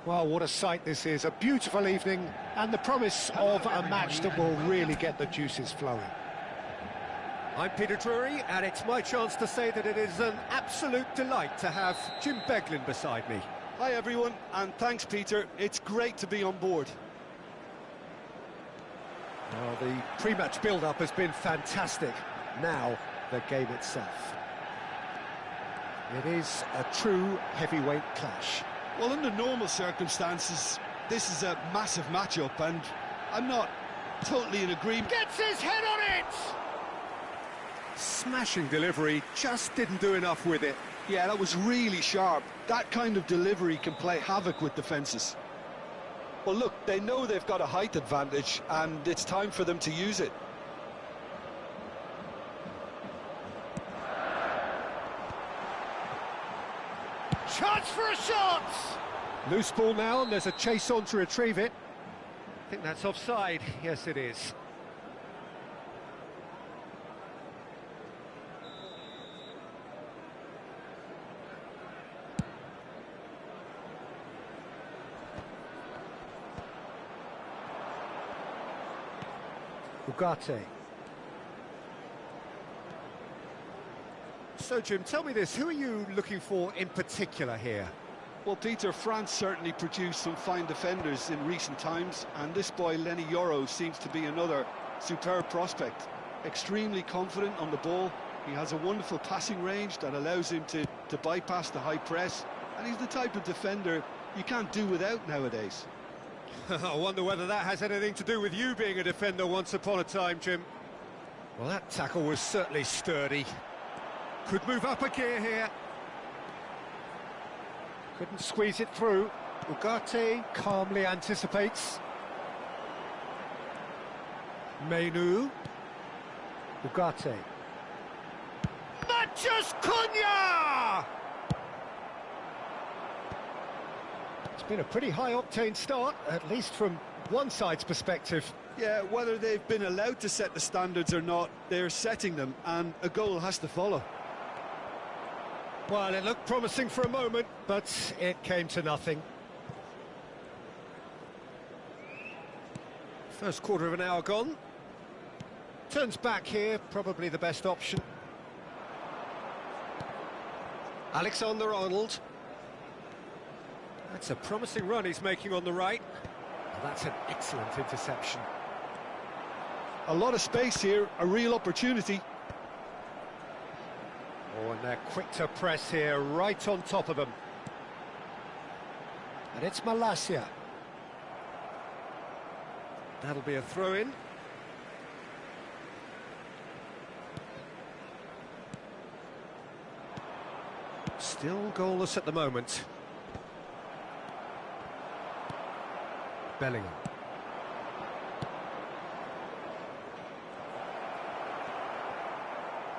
Well, what a sight this is. A beautiful evening and the promise of a match that will really get the juices flowing. I'm Peter Drury, and it's my chance to say that it is an absolute delight to have Jim Beglin beside me. Hi everyone, and thanks Peter. It's great to be on board. Well, the pre-match build-up has been fantastic. Now, the game itself. It is a true heavyweight clash. Well, under normal circumstances, this is a massive matchup, and I'm not totally in agreement. Gets his head on it! Smashing delivery, just didn't do enough with it. Yeah, that was really sharp. That kind of delivery can play havoc with defences. Well, look, they know they've got a height advantage, and it's time for them to use it. Chance for a shot! Loose ball now, and there's a chase on to retrieve it. I think that's offside. Yes, it is. Ugarte. So, Jim, tell me this, who are you looking for in particular here? Well, Peter, France certainly produced some fine defenders in recent times, and this boy, Lenny Yoro, seems to be another superb prospect. Extremely confident on the ball, he has a wonderful passing range that allows him to bypass the high press, and he's the type of defender you can't do without nowadays. I wonder whether that has anything to do with you being a defender once upon a time, Jim. Well, that tackle was certainly sturdy. Could move up a gear here. Couldn't squeeze it through. Ugarte calmly anticipates. Menu. Ugarte. Mathias Cunha! It's been a pretty high-octane start, at least from one side's perspective. Yeah, whether they've been allowed to set the standards or not, they're setting them, and a goal has to follow. Well, it looked promising for a moment, but it came to nothing. First quarter of an hour gone. Turns back here, probably the best option. Alexander-Arnold. That's a promising run he's making on the right. Well, that's an excellent interception. A lot of space here, a real opportunity. Oh, and they're quick to press here, right on top of them. And it's Malacia. That'll be a throw-in. Still goalless at the moment. Bellingham.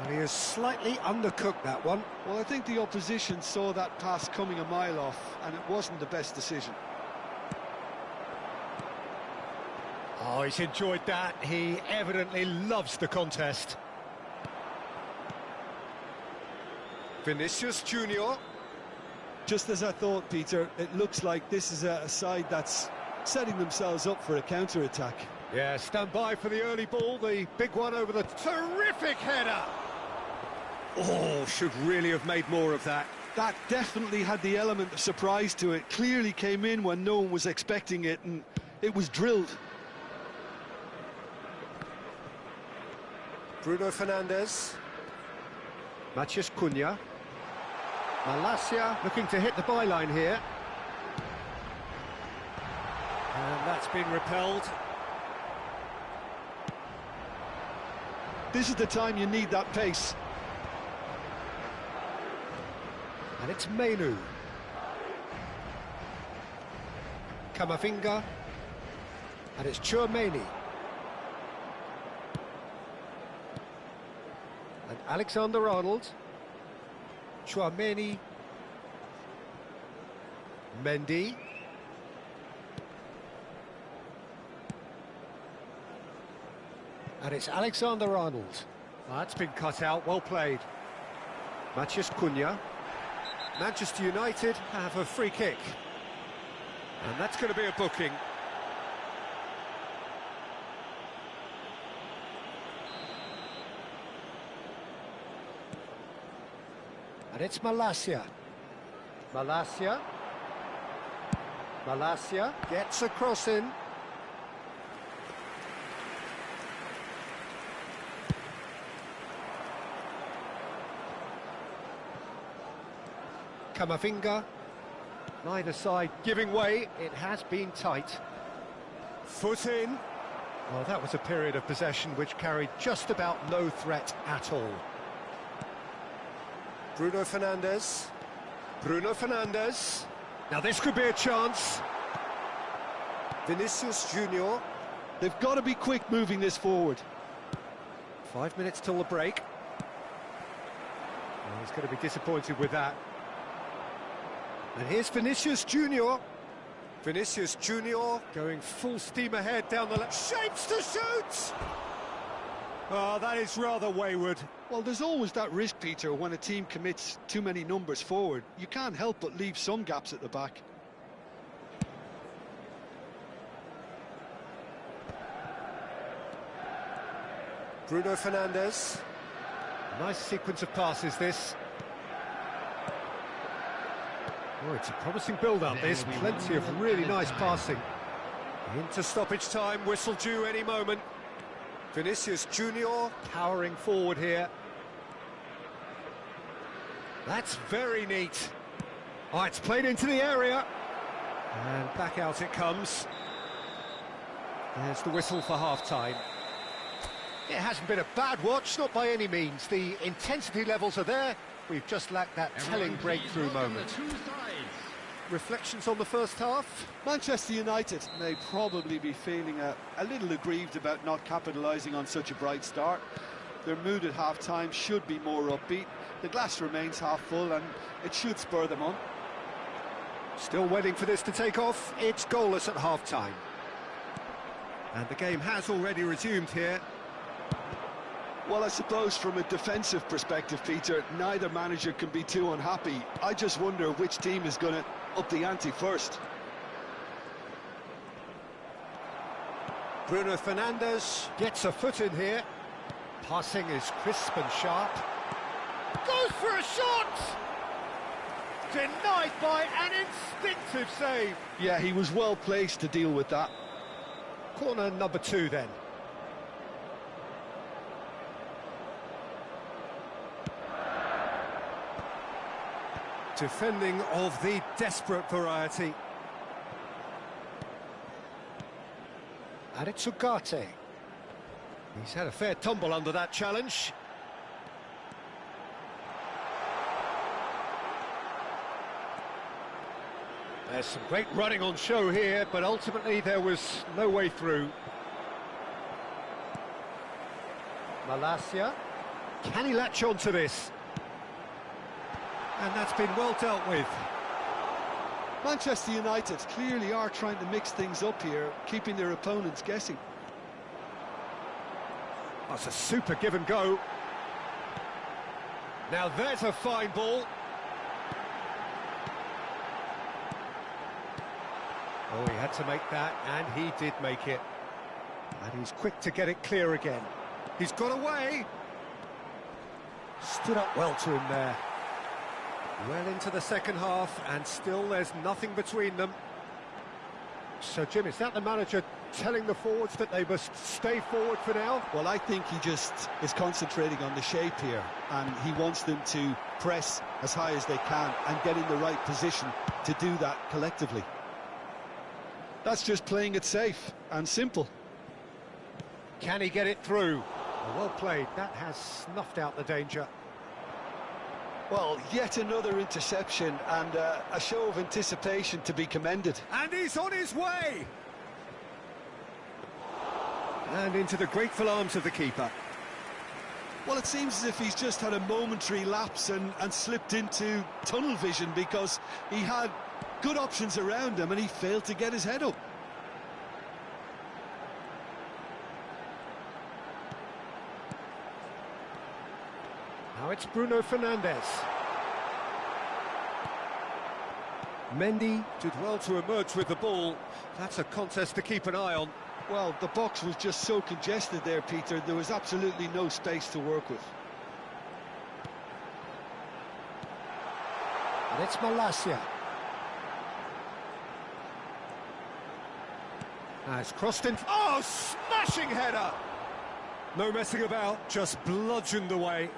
Well, he has slightly undercooked that one. Well, I think the opposition saw that pass coming a mile off, and it wasn't the best decision. Oh, he's enjoyed that. He evidently loves the contest. Vinicius Junior. Just as I thought, Peter, it looks like this is a side that's setting themselves up for a counter-attack. Yeah, stand by for the early ball, the big one over the terrific header. Oh, should really have made more of that. That definitely had the element of surprise to it. Clearly came in when no one was expecting it, and it was drilled. Bruno Fernandes. Mathias Cunha. Malacia looking to hit the byline here. And that's been repelled. This is the time you need that pace. And it's Menu. Camavinga. And it's Tchouaméni. And Alexander-Arnold. Tchouaméni. Mendy. And it's Alexander-Arnold. Oh, that's been cut out, well played. Mathias Cunha. Manchester United have a free kick. And that's going to be a booking. And it's Malacia. Malacia. Malacia gets a cross in. Camavinga. Neither side giving way. It has been tight. Foot in. Well, that was a period of possession which carried just about no threat at all. Bruno Fernandes. Bruno Fernandes. Now this could be a chance. Vinicius Junior. They've got to be quick moving this forward. 5 minutes till the break. Well, he's going to be disappointed with that. And here's Vinicius Junior. Vinicius Junior Going full steam ahead down the left. shapes to shoot. Oh, that is rather wayward. Well, there's always that risk, Peter, when a team commits too many numbers forward. You can't help but leave some gaps at the back. Bruno Fernandes. Nice sequence of passes, this. Oh, it's a promising build-up, this. Plenty of really nice passing. Into stoppage time, whistle due any moment. Vinicius Junior. Powering forward here. That's very neat. Oh, it's played into the area. And back out it comes. There's the whistle for half-time. It hasn't been a bad watch, not by any means. The intensity levels are there. We've just lacked that telling breakthrough moment. Reflections on the first half? Manchester United may probably be feeling a little aggrieved about not capitalising on such a bright start. Their mood at half-time should be more upbeat. The glass remains half full and it should spur them on. Still waiting for this to take off. It's goalless at half-time. And the game has already resumed here. Well, I suppose from a defensive perspective, Peter, neither manager can be too unhappy. I just wonder which team is going to up the ante first. Bruno Fernandes Gets a foot in here. Passing is crisp and sharp. Goes for a shot! Denied by an instinctive save. Yeah, he was well placed to deal with that. Corner number 2 then. defending of the desperate variety. And it's Ugarte. He's had a fair tumble under that challenge. There's some great running on show here, but ultimately there was no way through. Malacia. Can he latch on to this? And that's been well dealt with. Manchester United clearly are trying to mix things up here, keeping their opponents guessing. That's a super give and go. Now there's a fine ball. Oh, he had to make that, and he did make it. And he's quick to get it clear again. He's got away. Stood up well to him there. Well into the second half, and still there's nothing between them. So, Jim, is that the manager telling the forwards that they must stay forward for now? Well, I think he just is concentrating on the shape here, and he wants them to press as high as they can and get in the right position to do that collectively. That's just playing it safe and simple. Can he get it through? Well played. That has snuffed out the danger. Well, yet another interception and a show of anticipation to be commended. And he's on his way! And into the grateful arms of the keeper. Well, it seems as if he's just had a momentary lapse and slipped into tunnel vision, because he had good options around him and he failed to get his head up. Now it's Bruno Fernandes. Mendy. Did well to emerge with the ball. That's a contest to keep an eye on. Well, the box was just so congested there, Peter. There was absolutely no space to work with. And it's Malacia. It's crossed in. Oh, smashing header! No messing about, just bludgeoned away.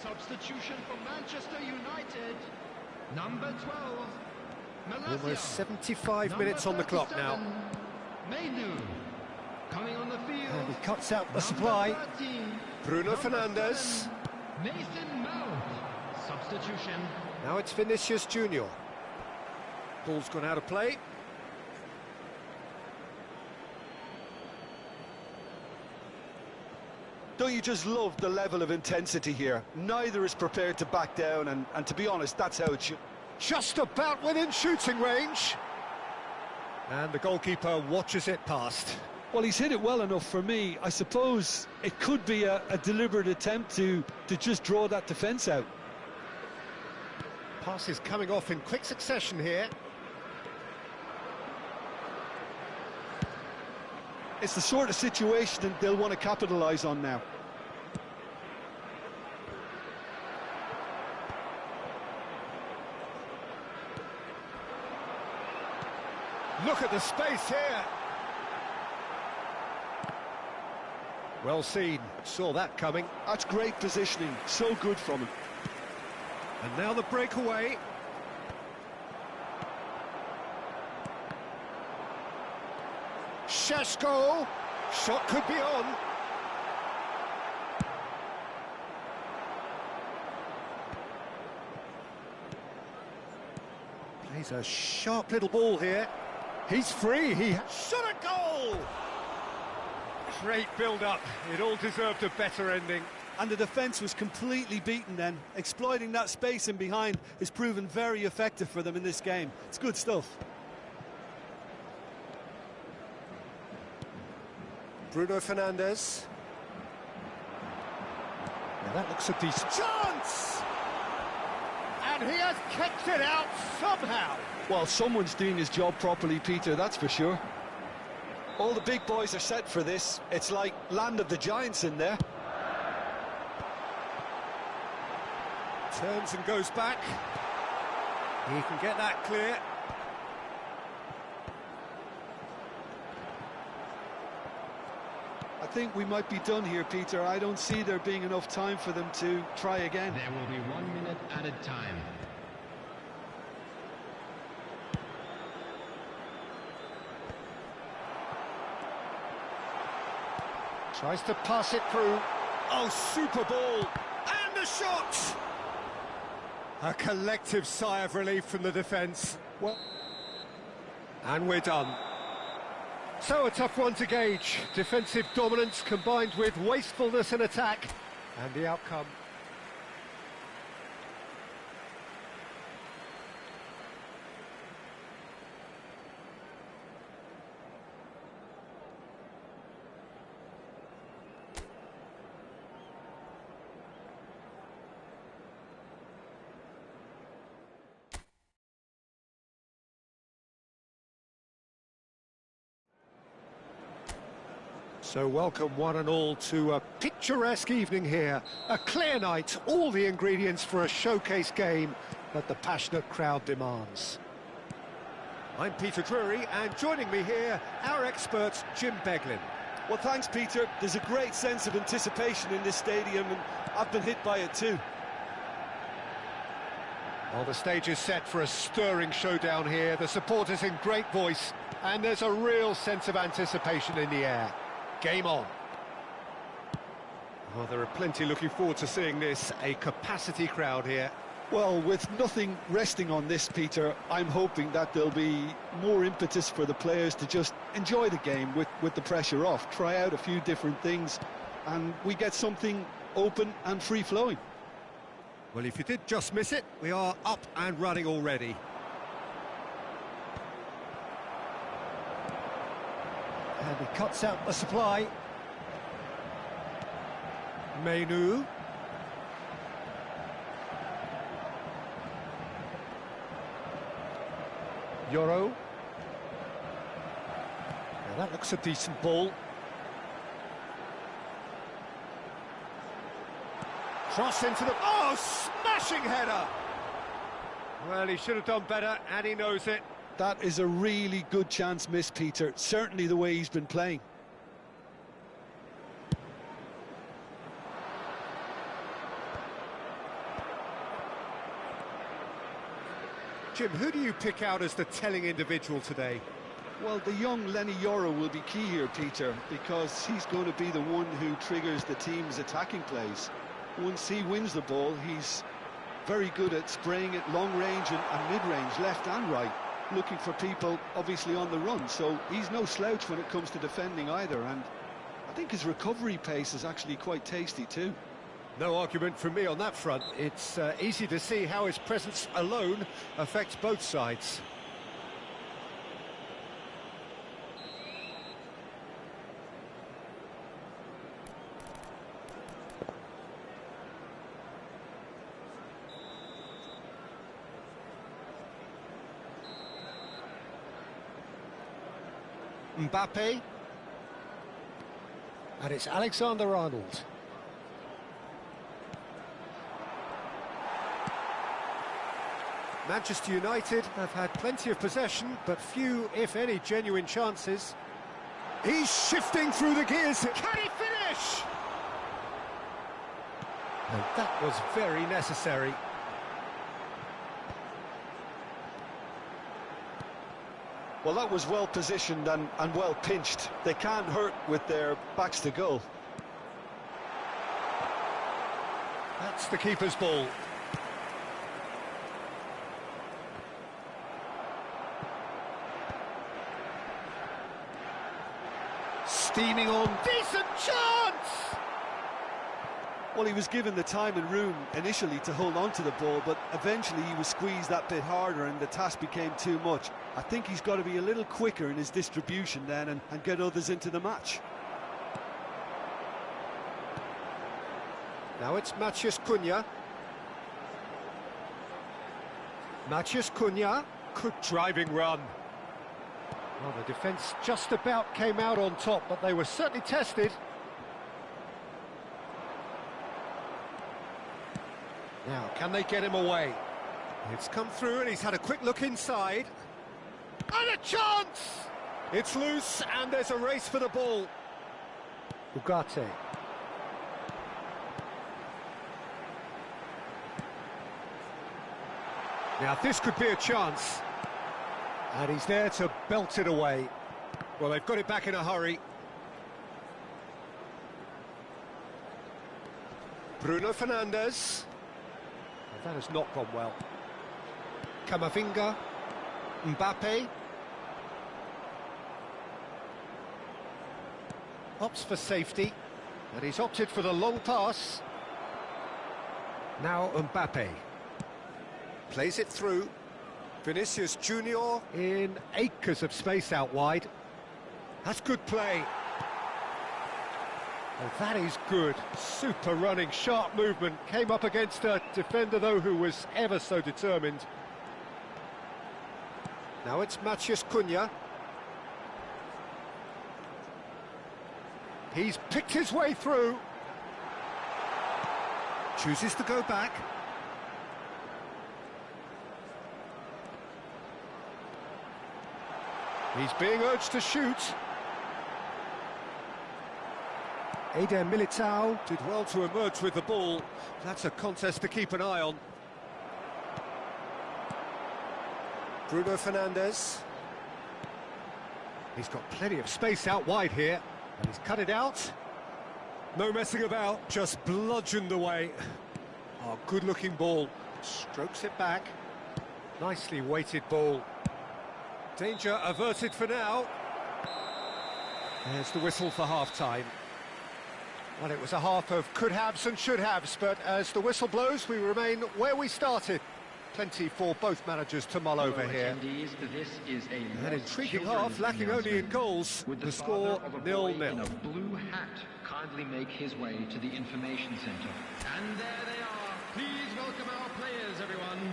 Substitution for Manchester United, number 12, Malacia. Almost 75 minutes on the clock now. Mainu, coming on the field. And he cuts out the supply. 13, Bruno Fernandes. Mason Mount, substitution. Now it's Vinicius Junior. Ball's gone out of play. Don't you just love the level of intensity here? Neither is prepared to back down, and to be honest, that's how it should. Just about within shooting range. And the goalkeeper watches it past. Well, he's hit it well enough for me. I suppose it could be a deliberate attempt to just draw that defence out. Passes coming off in quick succession here. It's the sort of situation that they'll want to capitalise on now. Look at the space here. Well seen, saw that coming. That's great positioning, so good from him. And now the breakaway. Šeško, shot could be on. Plays a sharp little ball here. He's free, he shot a goal! Great build-up, it all deserved a better ending. And the defence was completely beaten then. Exploiting that space in behind has proven very effective for them in this game. It's good stuff. Bruno Fernandes. Now that looks a decent chance! And he has kept it out somehow. Well, someone's doing his job properly, Peter, that's for sure. All the big boys are set for this. It's like land of the giants in there. Turns and goes back. He can get that clear. I think we might be done here, Peter. I don't see there being enough time for them to try again. There will be 1 minute added time. Tries to pass it through. Oh, super ball. And a shot! A collective sigh of relief from the defence. Well, and we're done. So a tough one to gauge. Defensive dominance combined with wastefulness in attack. And the outcome. So welcome one and all to a picturesque evening here. A clear night, all the ingredients for a showcase game that the passionate crowd demands. I'm Peter Drury, and joining me here, our expert, Jim Beglin. Well, thanks, Peter. There's a great sense of anticipation in this stadium, and I've been hit by it too. Well, the stage is set for a stirring showdown here. The supporters in great voice, and there's a real sense of anticipation in the air. Game on. Well, there are plenty looking forward to seeing this. A capacity crowd here. Well, with nothing resting on this, Peter, I'm hoping that there'll be more impetus for the players to just enjoy the game with the pressure off, try out a few different things, and we get something open and free-flowing. Well, if you did just miss it, we are up and running already. And he cuts out the supply. Menu. Yoro. Now that looks a decent ball. Cross into the... Oh, smashing header! Well, he should have done better, and he knows it. That is a really good chance missed, Peter, certainly the way he's been playing. Jim, who do you pick out as the telling individual today? Well, the young Lenny Yoro will be key here, Peter, because he's going to be the one who triggers the team's attacking plays. Once he wins the ball, he's very good at spraying it long range and mid-range, left and right, looking for people obviously on the run. So he's no slouch when it comes to defending either, and I think his recovery pace is actually quite tasty too. No argument from me on that front. It's easy to see how his presence alone affects both sides. Mbappe. And it's Alexander-Arnold. Manchester United have had plenty of possession, but few, if any, genuine chances. He's shifting through the gears. Can he finish? And that was very necessary. Well, that was well positioned and well pinched. They can't hurt with their backs to goal. That's the keeper's ball. Steaming on, decent chance! Well, he was given the time and room initially to hold on to the ball, but eventually he was squeezed that bit harder and the task became too much. I think he's got to be a little quicker in his distribution then and get others into the match. Now it's Matheus Cunha. Matheus Cunha, good driving run. Well, the defence just about came out on top, but they were certainly tested. Now, can they get him away? It's come through and he's had a quick look inside. And a chance! It's loose and there's a race for the ball. Ugarte. Now, this could be a chance. And he's there to belt it away. Well, they've got it back in a hurry. Bruno Fernandes. Well, that has not gone well. Camavinga. Mbappe. Opts for safety. And he's opted for the long pass. Now Mbappe. Plays it through. Vinicius Junior in acres of space out wide. That's good play. Oh, that is good. Super running, sharp movement. Came up against a defender, though, who was ever so determined. Now it's Matheus Cunha. He's picked his way through. Chooses to go back. He's being urged to shoot. Eder Militao did well to emerge with the ball. That's a contest to keep an eye on. Bruno Fernandes. He's got plenty of space out wide here, and he's cut it out. No messing about, just bludgeoned away. Oh, good-looking ball. Strokes it back. Nicely weighted ball. Danger averted for now. There's the whistle for half-time. Well, it was a half of could-haves and should-haves, but as the whistle blows, we remain where we started. Plenty for both managers to mull over here. This is An intriguing half, lacking only in goals. Would The score 0-0. in a blue hat kindly make his way to the information centre? And there they are. Please welcome our players, everyone.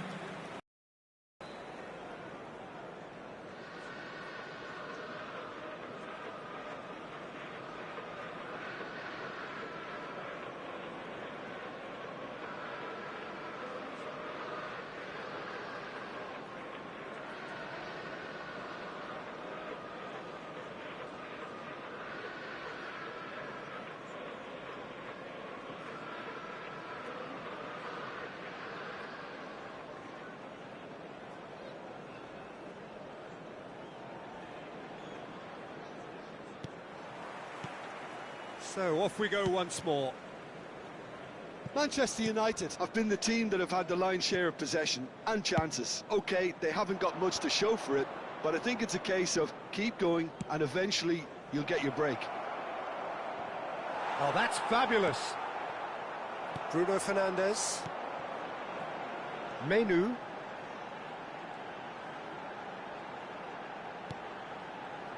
So off we go once more. Manchester United have been the team that have had the lion's share of possession and chances. OK, they haven't got much to show for it, but I think it's a case of keep going and eventually you'll get your break. Oh, that's fabulous. Bruno Fernandes. Menu.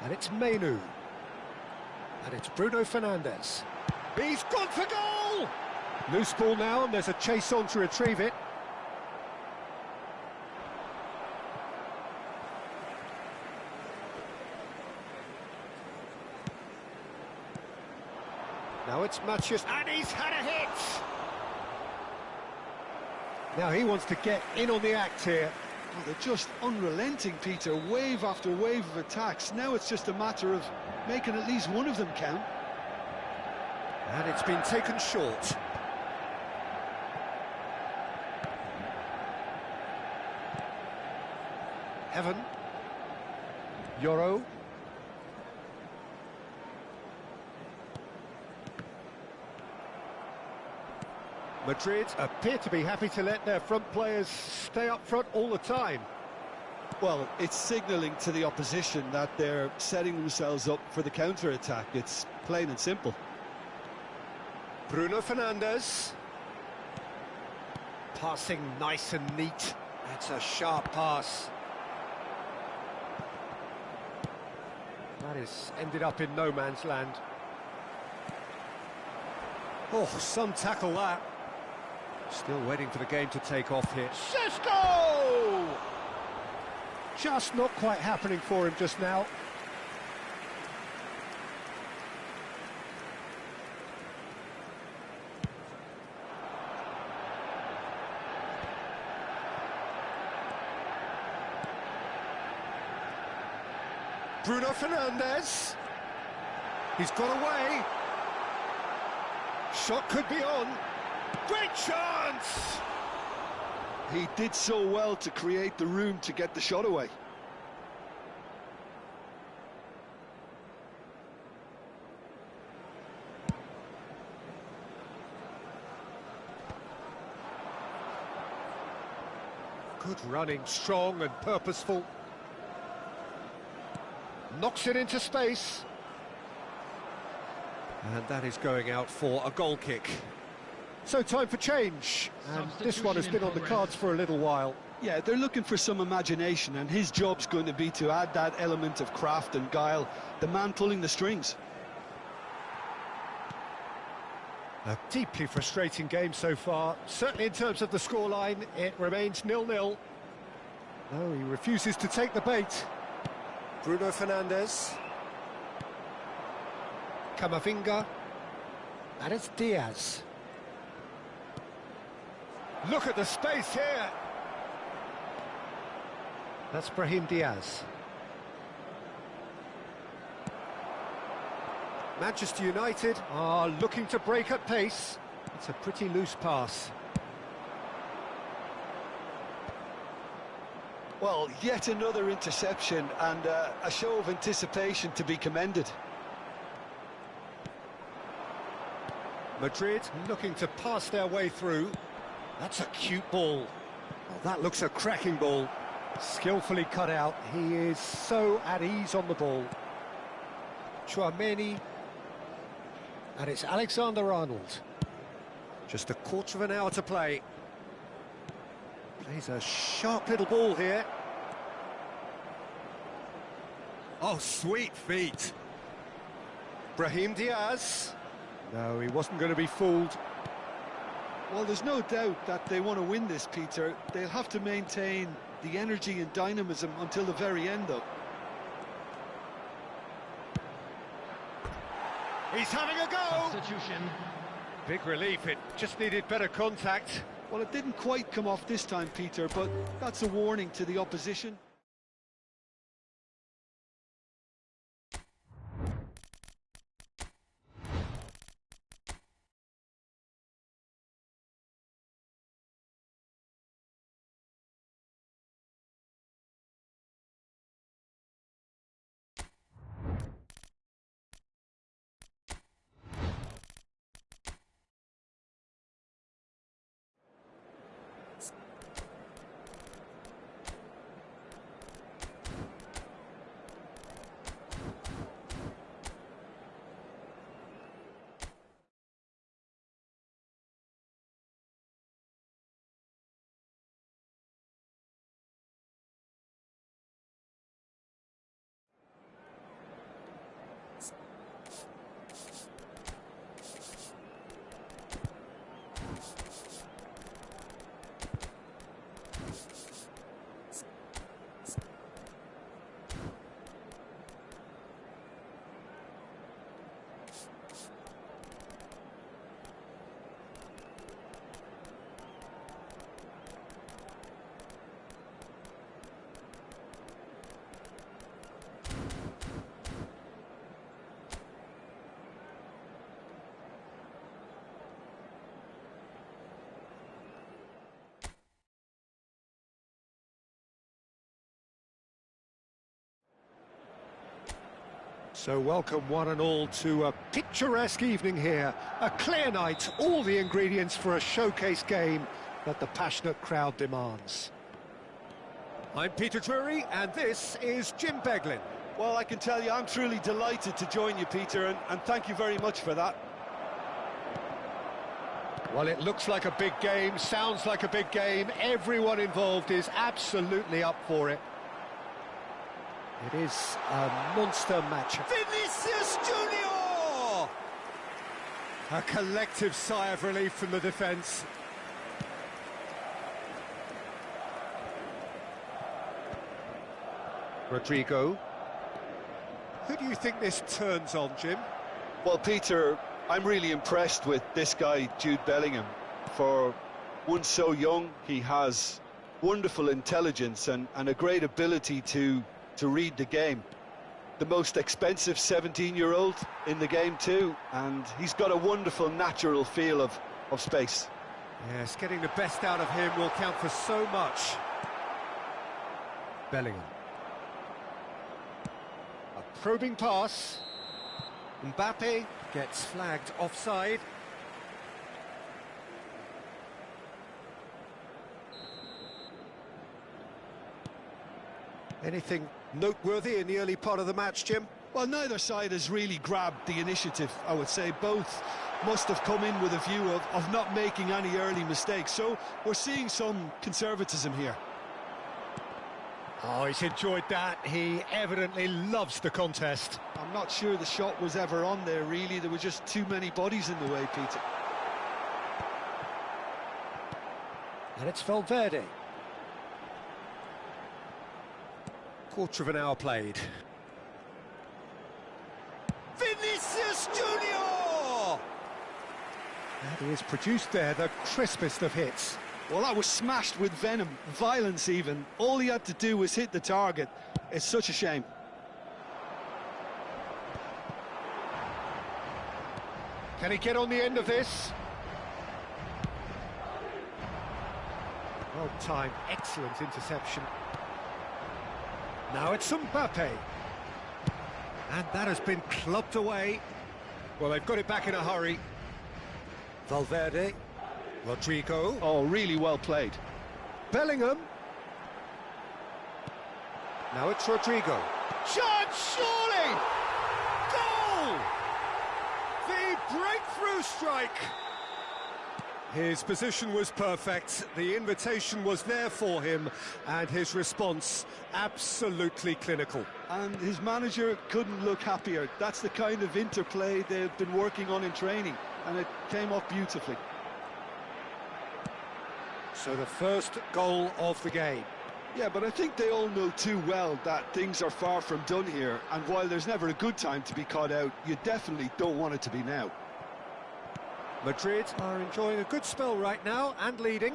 And it's Menu. And it's Bruno Fernandes. He's gone for goal! Loose ball now, and there's a chase on to retrieve it. Now it's Matches, and he's had a hit! Now he wants to get in on the act here. Oh, they're just unrelenting, Peter, wave after wave of attacks. Now it's just a matter of making at least one of them count. And it's been taken short. Heaven. Euro. Madrid appear to be happy to let their front players stay up front all the time. Well, it's signalling to the opposition that they're setting themselves up for the counter-attack. It's plain and simple. Bruno Fernandes. Passing nice and neat. That's a sharp pass. That is ended up in no man's land. Oh, some tackle that. Still waiting for the game to take off here. Sesko! Just not quite happening for him just now. Bruno Fernandes. He's got away. Shot could be on. Great chance! He did so well to create the room to get the shot away. Good running, strong and purposeful. Knocks it into space. And that is going out for a goal kick. So time for change, and this one has been on the cards for a little while. Yeah, they're looking for some imagination, and his job's going to be to add that element of craft and guile, the man pulling the strings. A deeply frustrating game so far. Certainly in terms of the scoreline, it remains 0-0. No, he refuses to take the bait. Bruno Fernandes. Camavinga. And it's Diaz. Look at the space here. That's Brahim Diaz. Manchester United are looking to break at pace. It's a pretty loose pass. Well, yet another interception and a show of anticipation to be commended. Madrid looking to pass their way through. That's a cute ball. Oh, that looks a cracking ball. Skillfully cut out. He is so at ease on the ball. Chouameni. And it's Alexander-Arnold. Just a quarter of an hour to play. Plays a sharp little ball here. Oh, sweet feet. Brahim Diaz. No, he wasn't going to be fooled. Well, there's no doubt that they want to win this, Peter. They'll have to maintain the energy and dynamism until the very end, though. He's having a go! Substitution. Big relief, it just needed better contact. Well, it didn't quite come off this time, Peter, but that's a warning to the opposition. So welcome one and all to a picturesque evening here. A clear night, all the ingredients for a showcase game that the passionate crowd demands. I'm Peter Drury and this is Jim Beglin. Well, I can tell you I'm truly delighted to join you, Peter, and thank you very much for that. Well, it looks like a big game, sounds like a big game. Everyone involved is absolutely up for it. It is a monster match. Vinicius Junior! A collective sigh of relief from the defence. Rodrigo. Who do you think this turns on, Jim? Well, Peter, I'm really impressed with this guy, Jude Bellingham. For one so young, he has wonderful intelligence and a great ability to read the game. The most expensive 17-year-old in the game too, and he's got a wonderful natural feel of space. Yes, getting the best out of him will count for so much. Bellingham. A probing pass. Mbappe gets flagged offside. Anything noteworthy in the early part of the match, Jim? Well, neither side has really grabbed the initiative, I would say. Both must have come in with a view of not making any early mistakes. So we're seeing some conservatism here. Oh, he's enjoyed that. He evidently loves the contest. I'm not sure the shot was ever on there, really. There were just too many bodies in the way, Peter. And it's Valverde. Quarter of an hour played. Vinicius Junior! And he has produced there the crispest of hits. Well, that was smashed with venom, violence even. All he had to do was hit the target. It's such a shame. Can he get on the end of this? Well timed, excellent interception. Now it's Mbappe. And that has been clubbed away. Well, they've got it back in a hurry. Valverde. Rodrigo. Oh, really well played. Bellingham. Now it's Rodrigo. Chance, surely! Goal! The breakthrough strike! His position was perfect, the invitation was there for him, and his response absolutely clinical. And his manager couldn't look happier. That's the kind of interplay they've been working on in training, and it came off beautifully. So the first goal of the game. Yeah, but I think they all know too well that things are far from done here, and while there's never a good time to be caught out, you definitely don't want it to be now. Madrid are enjoying a good spell right now and leading.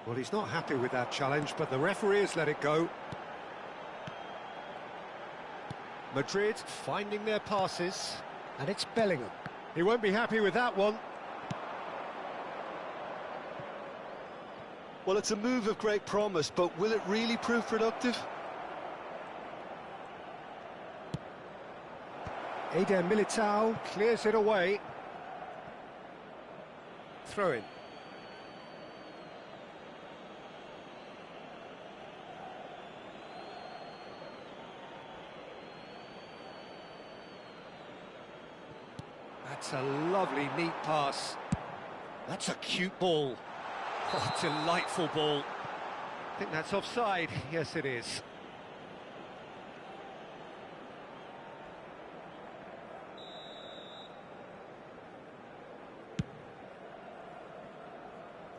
Well, he's not happy with that challenge, but the referee has let it go. Madrid finding their passes, and it's Bellingham. He won't be happy with that one. Well, it's a move of great promise, but will it really prove productive? Eder Militao clears it away. Throw in. That's a lovely, neat pass. That's a cute ball. Oh, delightful ball. I think that's offside. Yes, it is.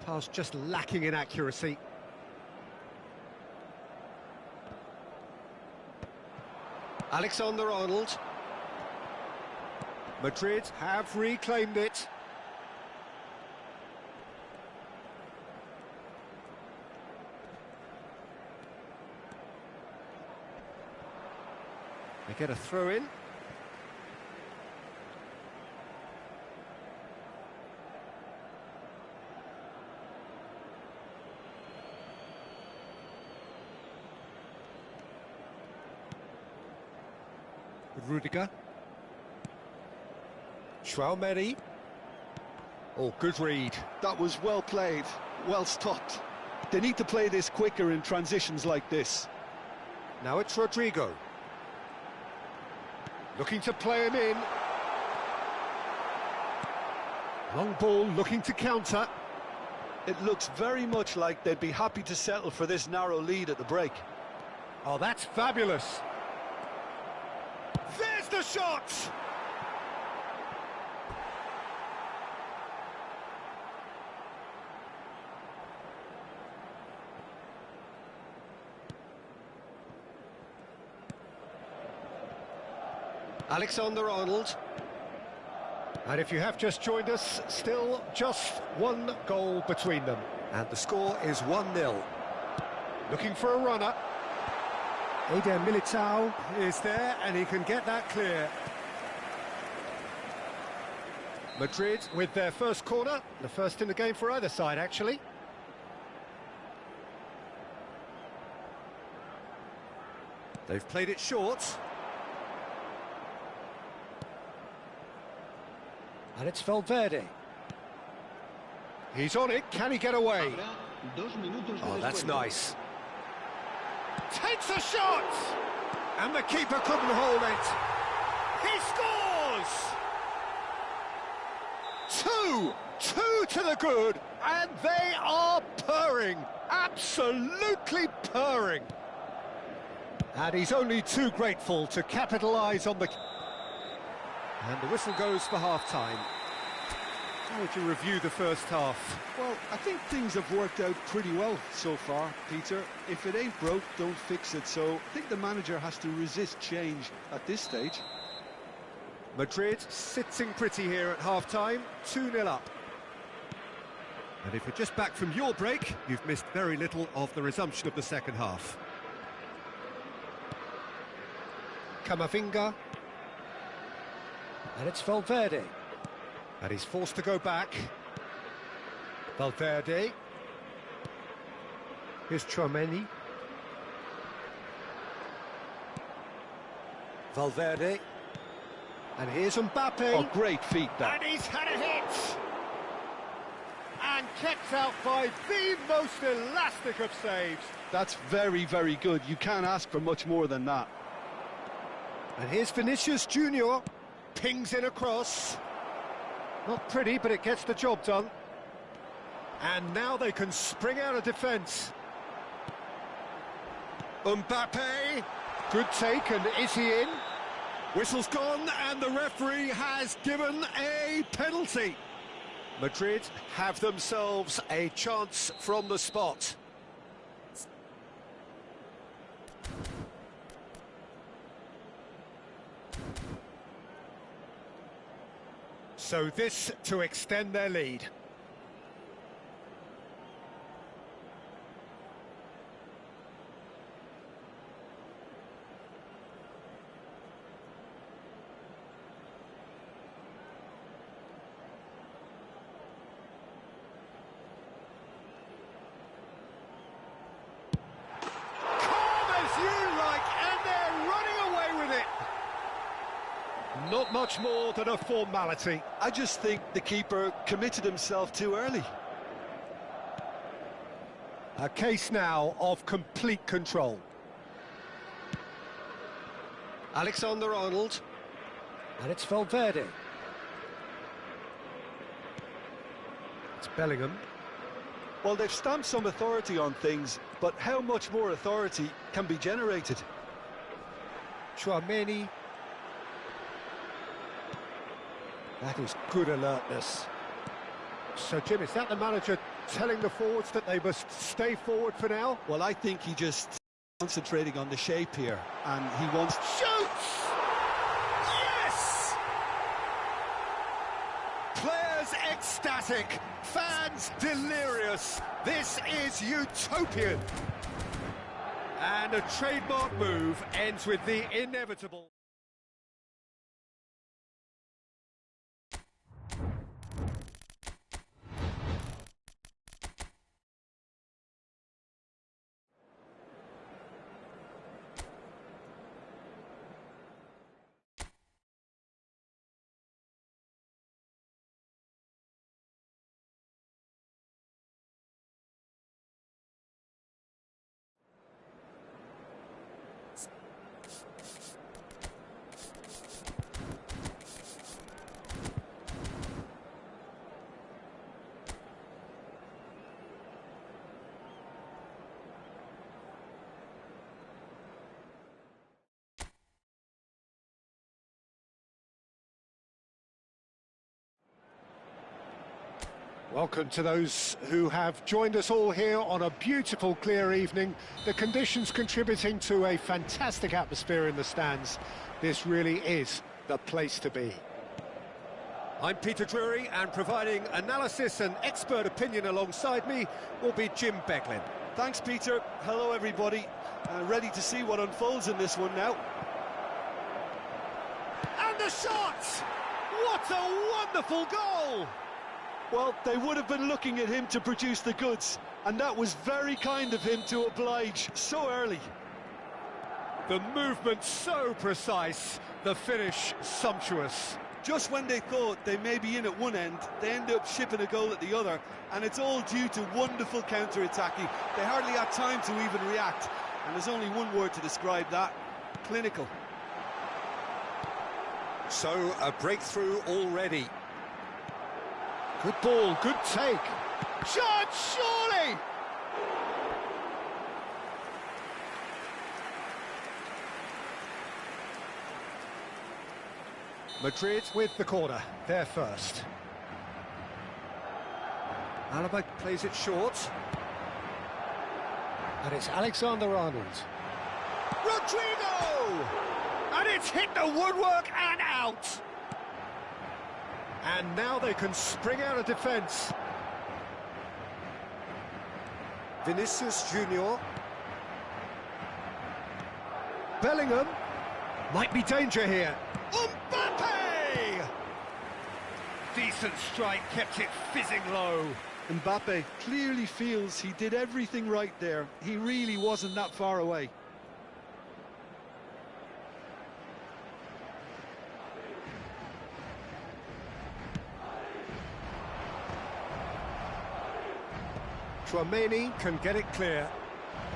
Pass just lacking in accuracy. Alexander-Arnold. Madrid have reclaimed it. They get a throw in. Rudiger. Schwalmeri. Oh, good read. That was well played, well stopped. They need to play this quicker in transitions like this. Now it's Rodrigo. Looking to play him in. Long ball looking to counter. It looks very much like they'd be happy to settle for this narrow lead at the break. Oh, that's fabulous. There's the shot! Alexander-Arnold. And if you have just joined us, still just one goal between them. And the score is 1-0. Looking for a runner. Eder Militao is there, and he can get that clear. Madrid with their first corner, the first in the game for either side, actually. They've played it short. And it's Valverde. He's on it, can he get away? Oh, that's nice. Takes a shot! And the keeper couldn't hold it. He scores! Two to the good, and they are purring. Absolutely purring. And he's only too grateful to capitalise on the... And the whistle goes for half-time. How would you review the first half? Well, I think things have worked out pretty well so far, Peter. If it ain't broke, don't fix it. So I think the manager has to resist change at this stage. Madrid sitting pretty here at half-time, 2-0 up. And if you're just back from your break, you've missed very little of the resumption of the second half. Camavinga. And it's Valverde. And he's forced to go back. Valverde. Here's Chouameni. Valverde. And here's Mbappe. Oh, great feat, that. And he's had a hit! And kept out by the most elastic of saves. That's very, very good. You can't ask for much more than that. And here's Vinicius Junior. Pings in a cross. Not pretty, but it gets the job done. And now they can spring out of defence. Mbappe. Good take, and is he in? Whistle's gone, and the referee has given a penalty. Madrid have themselves a chance from the spot. So this to extend their lead. Not much more than a formality. I just think the keeper committed himself too early. A case now of complete control. Alexander-Arnold. And it's Valverde. It's Bellingham. Well, they've stamped some authority on things, but how much more authority can be generated? Chouameni. That is good alertness. So, Jim, is that the manager telling the forwards that they must stay forward for now? Well, I think he just concentrating on the shape here, and he wants... Shoots! Yes! Players ecstatic, fans delirious. This is utopian. And a trademark move ends with the inevitable. Welcome to those who have joined us all here on a beautiful, clear evening. The conditions contributing to a fantastic atmosphere in the stands. This really is the place to be. I'm Peter Drury, and providing analysis and expert opinion alongside me will be Jim Beglin. Thanks, Peter. Hello, everybody. Ready to see what unfolds in this one now. And the shot! What a wonderful goal! Well, they would have been looking at him to produce the goods, and that was very kind of him to oblige so early. The movement so precise, the finish sumptuous. Just when they thought they may be in at one end, they end up shipping a goal at the other, and it's all due to wonderful counter-attacking. They hardly had time to even react, and there's only one word to describe that: clinical. So, a breakthrough already. Good ball, good take. Shot, surely! Madrid with the corner, they're first. Alaba plays it short. And it's Alexander-Arnold. Rodrigo! And it's hit the woodwork and out! And now they can spring out of defence. Vinicius Junior. Bellingham. Might be danger here. Mbappe! Decent strike, kept it fizzing low. Mbappe clearly feels he did everything right there. He really wasn't that far away. Tchouaméni can get it clear.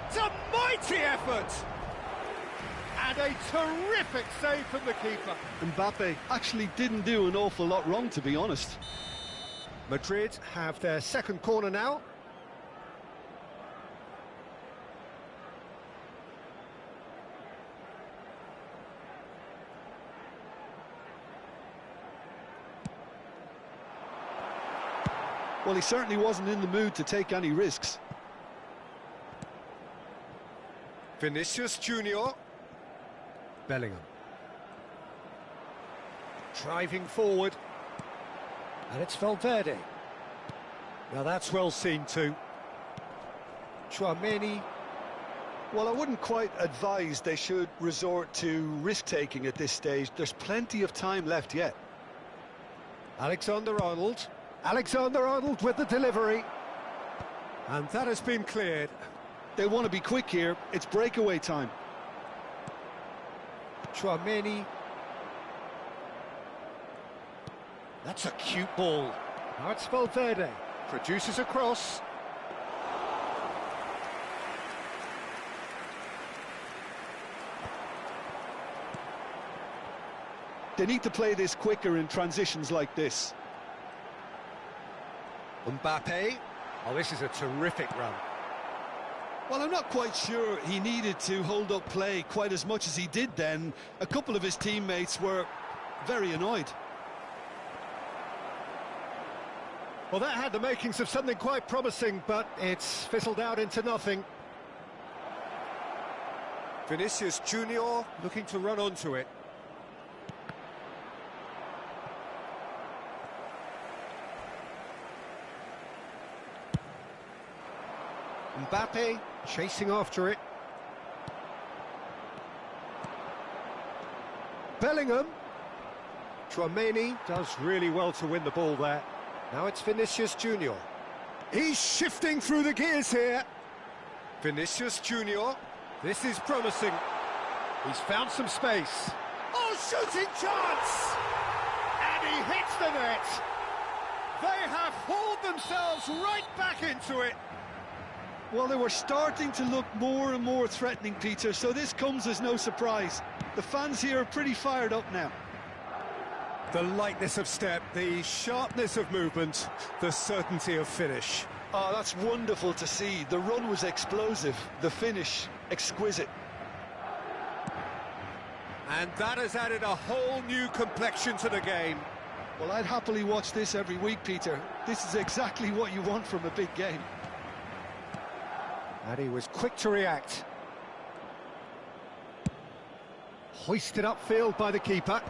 It's a mighty effort! And a terrific save from the keeper. Mbappe actually didn't do an awful lot wrong, to be honest. Madrid have their second corner now. Well, he certainly wasn't in the mood to take any risks. Vinicius Junior. Bellingham. Driving forward. And it's Valverde. Now that's well seen too. Tchouaméni. Well, I wouldn't quite advise they should resort to risk-taking at this stage. There's plenty of time left yet. Alexander-Arnold. Alexander-Arnold with the delivery. And that has been cleared. They want to be quick here. It's breakaway time. Tchouaméni. That's a cute ball. Now it's Valverde. Produces a cross. They need to play this quicker in transitions like this. Mbappe. Oh, this is a terrific run. Well, I'm not quite sure he needed to hold up play quite as much as he did then. A couple of his teammates were very annoyed. Well, that had the makings of something quite promising, but it's fizzled out into nothing. Vinicius Junior looking to run onto it. Mbappe chasing after it. Bellingham. Tchouaméni does really well to win the ball there. Now it's Vinicius Junior. He's shifting through the gears here. Vinicius Junior. This is promising. He's found some space. Oh, shooting chance! And he hits the net. They have hauled themselves right back into it. Well, they were starting to look more and more threatening, Peter, so this comes as no surprise. The fans here are pretty fired up now. The lightness of step, the sharpness of movement, the certainty of finish. Oh, that's wonderful to see. The run was explosive, the finish exquisite. And that has added a whole new complexion to the game. Well, I'd happily watch this every week, Peter. This is exactly what you want from a big game. And he was quick to react. Hoisted upfield by the keeper.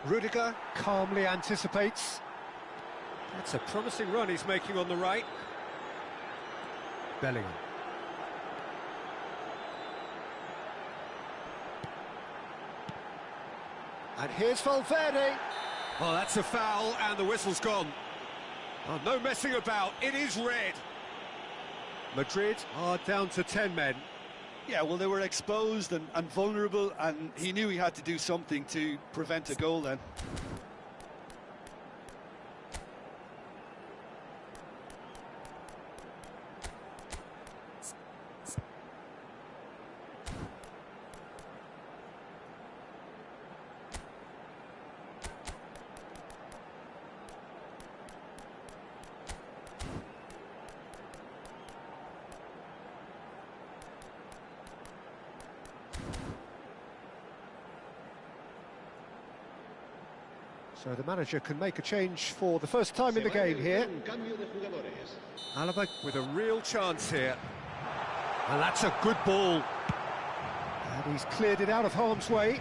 Rudiger calmly anticipates. That's a promising run he's making on the right. Bellingham. And here's Valverde. Oh, that's a foul, and the whistle's gone. Oh, no messing about, it is red. Madrid are down to 10 men. Yeah, well, they were exposed and vulnerable, and he knew he had to do something to prevent a goal then. So the manager can make a change for the first time in the game here. Alaba with a real chance here. And that's a good ball. And he's cleared it out of harm's way.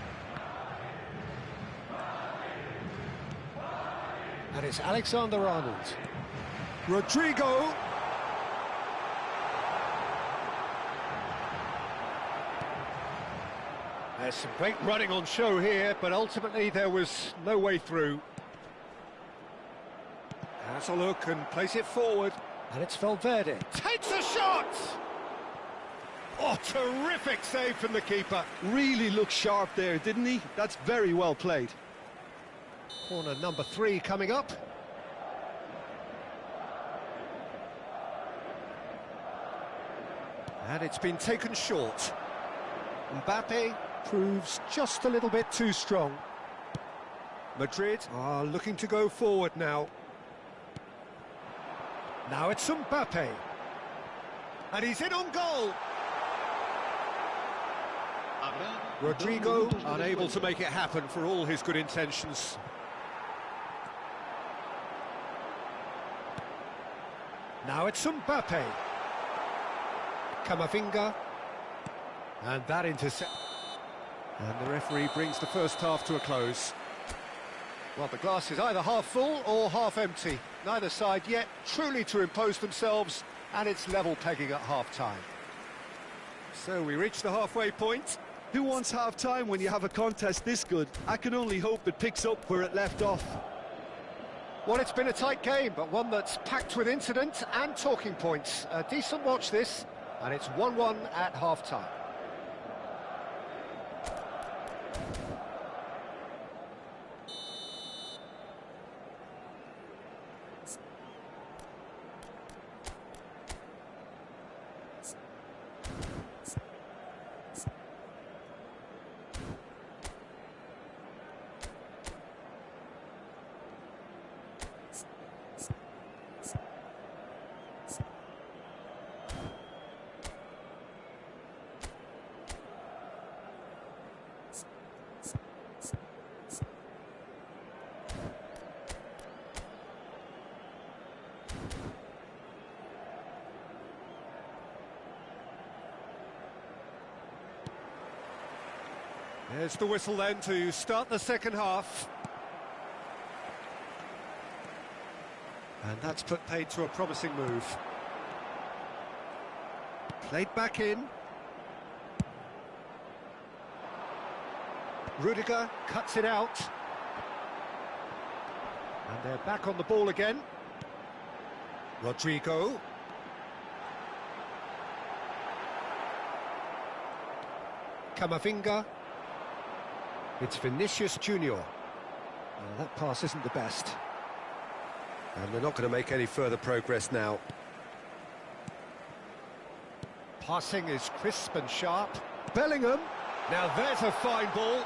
And it's Alexander-Arnold. Rodrigo. There's some great running on show here, but ultimately there was no way through. Has a look and plays it forward. And it's Valverde. Takes a shot! Oh, terrific save from the keeper. Really looked sharp there, didn't he? That's very well played. Corner number 3 coming up. And it's been taken short. Mbappe proves just a little bit too strong. Madrid are looking to go forward now. Now it's Mbappe. And he's in on goal. Rodrigo unable to make it happen for all his good intentions. Now it's Mbappe. Camavinga. And that intercept. And the referee brings the first half to a close. Well, the glass is either half full or half empty. Neither side yet truly to impose themselves, and it's level pegging at half-time. So we reach the halfway point. Who wants half-time when you have a contest this good? I can only hope it picks up where it left off. Well, it's been a tight game, but one that's packed with incident and talking points. A decent watch this, and it's 1-1 at half-time. There's the whistle then to start the second half. And that's put paid to a promising move. Played back in. Rudiger cuts it out. And they're back on the ball again. Rodrigo. Camavinga. It's Vinicius Junior. Well, that pass isn't the best. And they're not going to make any further progress now. Passing is crisp and sharp. Bellingham. Now there's a fine ball.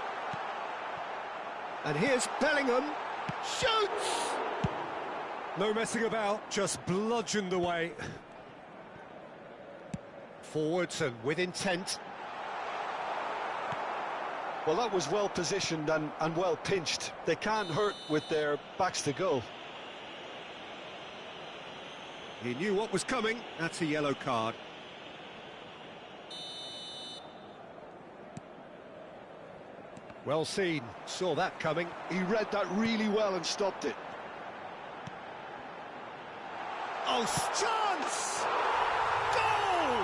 And here's Bellingham. Shoots! No messing about, just bludgeoned away. Forwards and with intent. Well, that was well positioned and well pinched. They can't hurt with their backs to goal. He knew what was coming. That's a yellow card. Well seen. Saw that coming. He read that really well and stopped it. Oh, chance! Goal!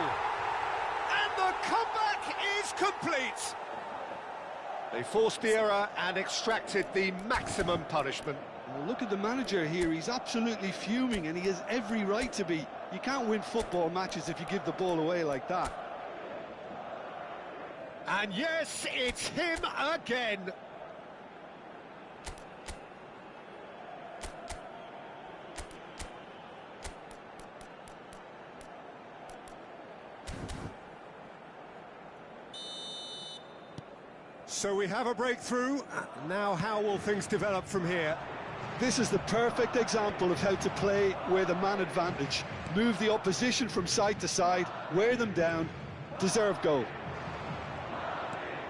And the comeback is complete. They forced the error and extracted the maximum punishment. Well, look at the manager here. He's absolutely fuming, and he has every right to be. You can't win football matches if you give the ball away like that. And yes, it's him again. So we have a breakthrough. Now how will things develop from here? This is the perfect example of how to play with a man advantage. Move the opposition from side to side, wear them down, deserve goal.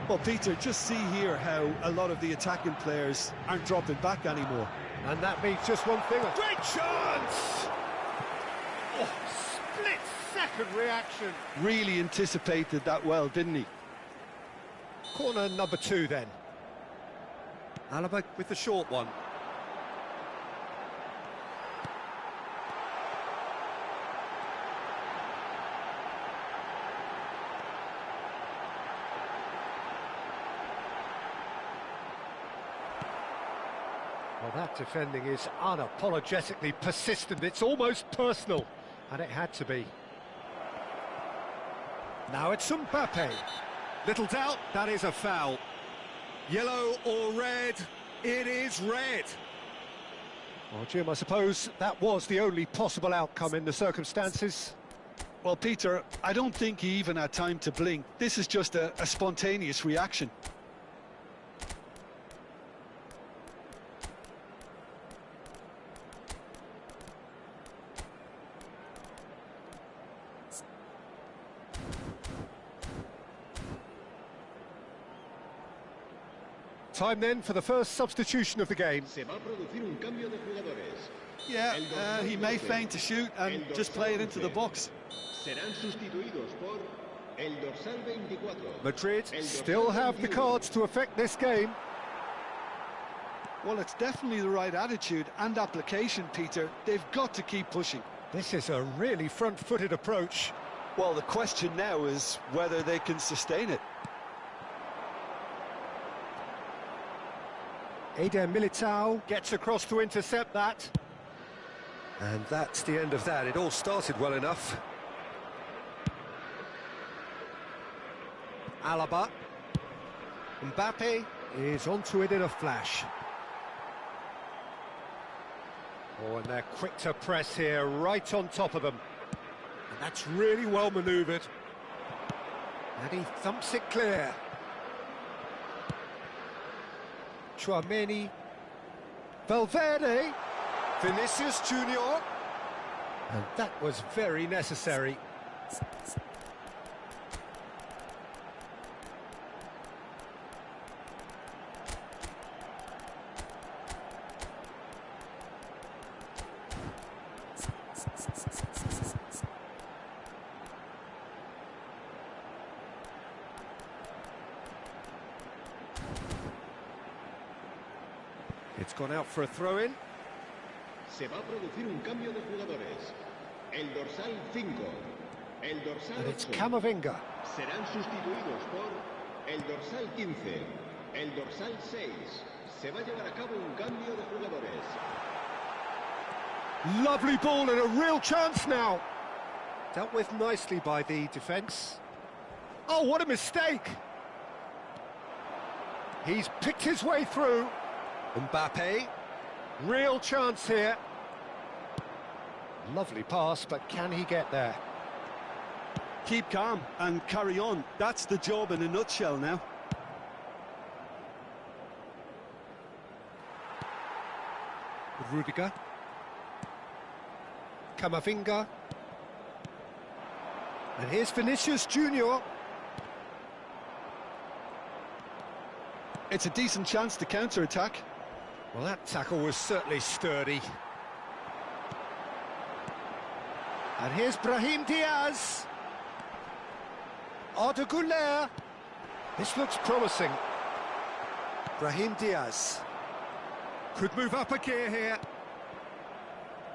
Well, Peter, just see here how a lot of the attacking players aren't dropping back anymore. And that means just one thing. A great chance! Oh, split-second reaction. Really anticipated that well, didn't he? Corner number 2 then. Alaba with the short one. That defending is unapologetically persistent. It's almost personal, and it had to be. Now it's Mbappe. Little doubt, that is a foul. Yellow or red? It is red. Well, Jim, I suppose that was the only possible outcome in the circumstances. Well, Peter, I don't think he even had time to blink. This is just a spontaneous reaction. Time then for the first substitution of the game. Yeah, he may feign to shoot and just play it into the box. Madrid still have the cards to affect this game. Well, it's definitely the right attitude and application, Peter. They've got to keep pushing. This is a really front-footed approach. Well, the question now is whether they can sustain it. Eder Militao gets across to intercept that. And that's the end of that. It all started well enough. Alaba. Mbappe is onto it in a flash. Oh, and they're quick to press here, right on top of them. And that's really well manoeuvred. And he thumps it clear. Chouameni, Valverde, Vinicius Junior, and that was very necessary. It's gone out for a throw-in. Se va a producir un cambio de jugadores. El dorsal 5, el dorsal 8. And it's Camavinga. Serán sustituidos por el dorsal 15, el dorsal 6. Se va a llevar a cabo un cambio de jugadores. Lovely ball and a real chance now. Dealt with nicely by the defence. Oh, what a mistake! He's picked his way through. Mbappe, real chance here. Lovely pass, but can he get there? Keep calm and carry on. That's the job in a nutshell now. Rudiger. Camavinga. And here's Vinicius Junior. It's a decent chance to counter-attack. Well, that tackle was certainly sturdy. And here's Brahim Diaz. Arda Güler. This looks promising. Brahim Diaz. Could move up a gear here.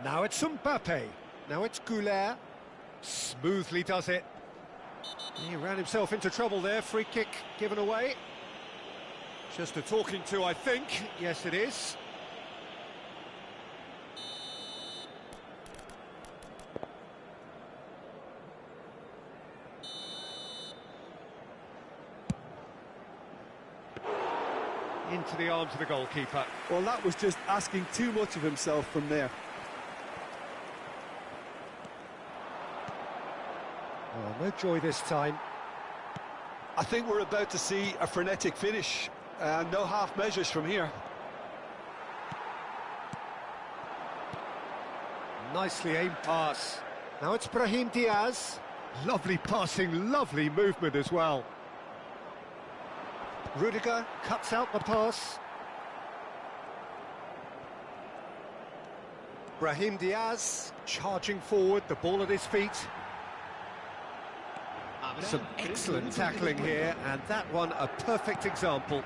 Now it's Mbappe. Now it's Güler. Smoothly does it. He ran himself into trouble there. Free kick given away. Just a talking to, I think. Yes, it is. Into the arms of the goalkeeper. Well, that was just asking too much of himself from there. Oh, no joy this time. I think we're about to see a frenetic finish. No half measures from here. Nicely aimed pass. Now it's Brahim Diaz. Lovely passing, lovely movement as well. Rudiger cuts out the pass. Brahim Diaz charging forward, the ball at his feet. Some excellent tackling here, and that one a perfect example.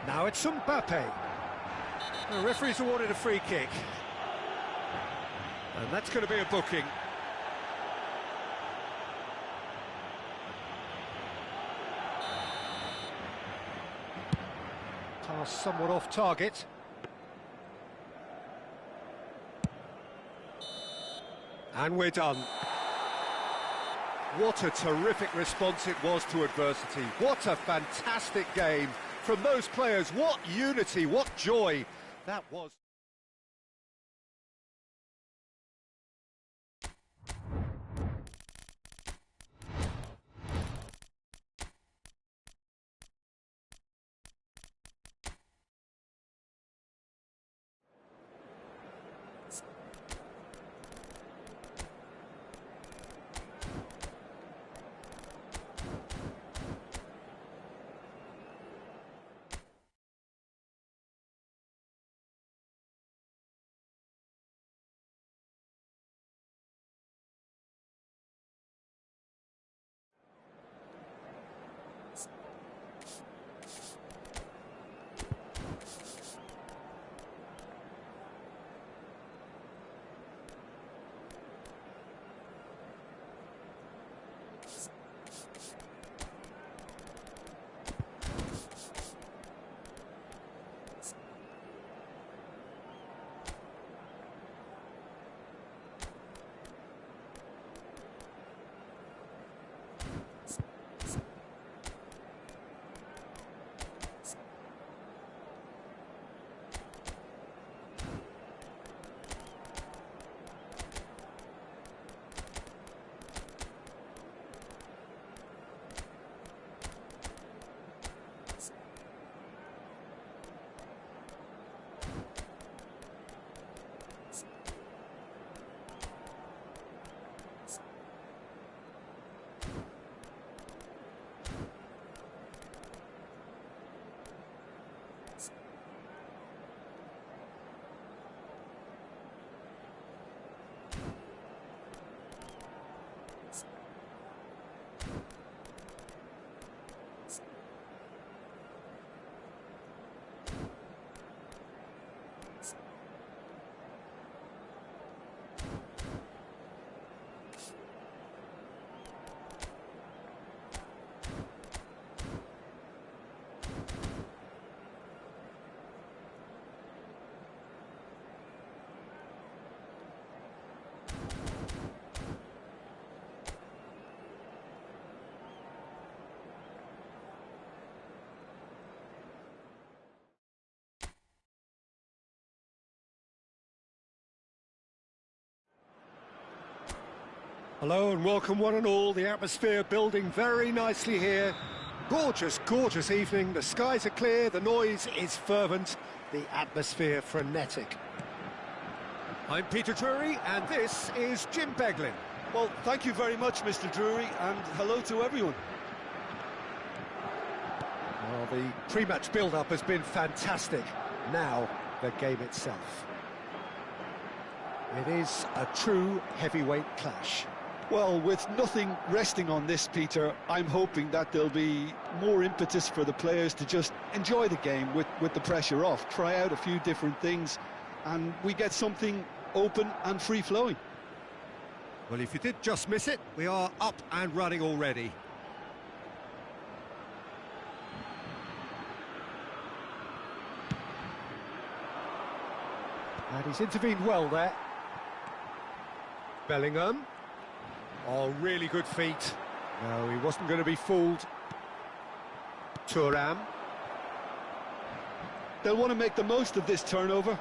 Now it's Mbappe. The referee's awarded a free kick. And that's going to be a booking. Pass somewhat off target. And we're done. What a terrific response it was to adversity. What a fantastic game from those players. What unity, what joy that was. Hello and welcome one and all. The atmosphere building very nicely here. Gorgeous, gorgeous evening. The skies are clear, the noise is fervent, the atmosphere frenetic. I'm Peter Drury and this is Jim Beglin. Well, thank you very much, Mr. Drury, and hello to everyone. Well, the pre-match build-up has been fantastic. Now, the game itself. It is a true heavyweight clash. Well, with nothing resting on this, Peter, I'm hoping that there'll be more impetus for the players to just enjoy the game with the pressure off, try out a few different things, and we get something open and free-flowing. Well, if you did just miss it, we are up and running already. And he's intervened well there. Bellingham. Oh, really good feet. No, he wasn't going to be fooled. Thuram. They'll want to make the most of this turnover.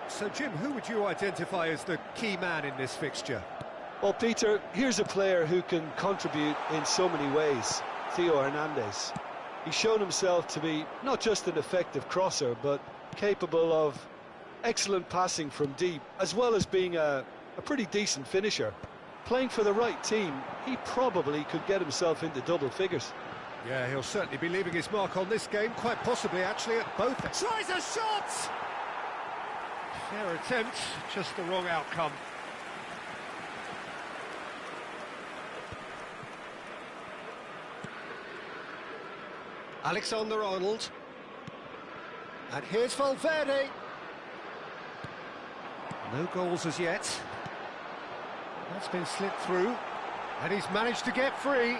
So, Jim, who would you identify as the key man in this fixture? Well, Peter, here's a player who can contribute in so many ways. Theo Hernandez. He's shown himself to be not just an effective crosser, but capable of excellent passing from deep, as well as being a pretty decent finisher. Playing for the right team, he probably could get himself into double figures. Yeah, he'll certainly be leaving his mark on this game, quite possibly actually at both. Tries a shot! Fair attempt, just the wrong outcome. Alexander-Arnold. And here's Valverde. No goals as yet. That's been slipped through. And he's managed to get free.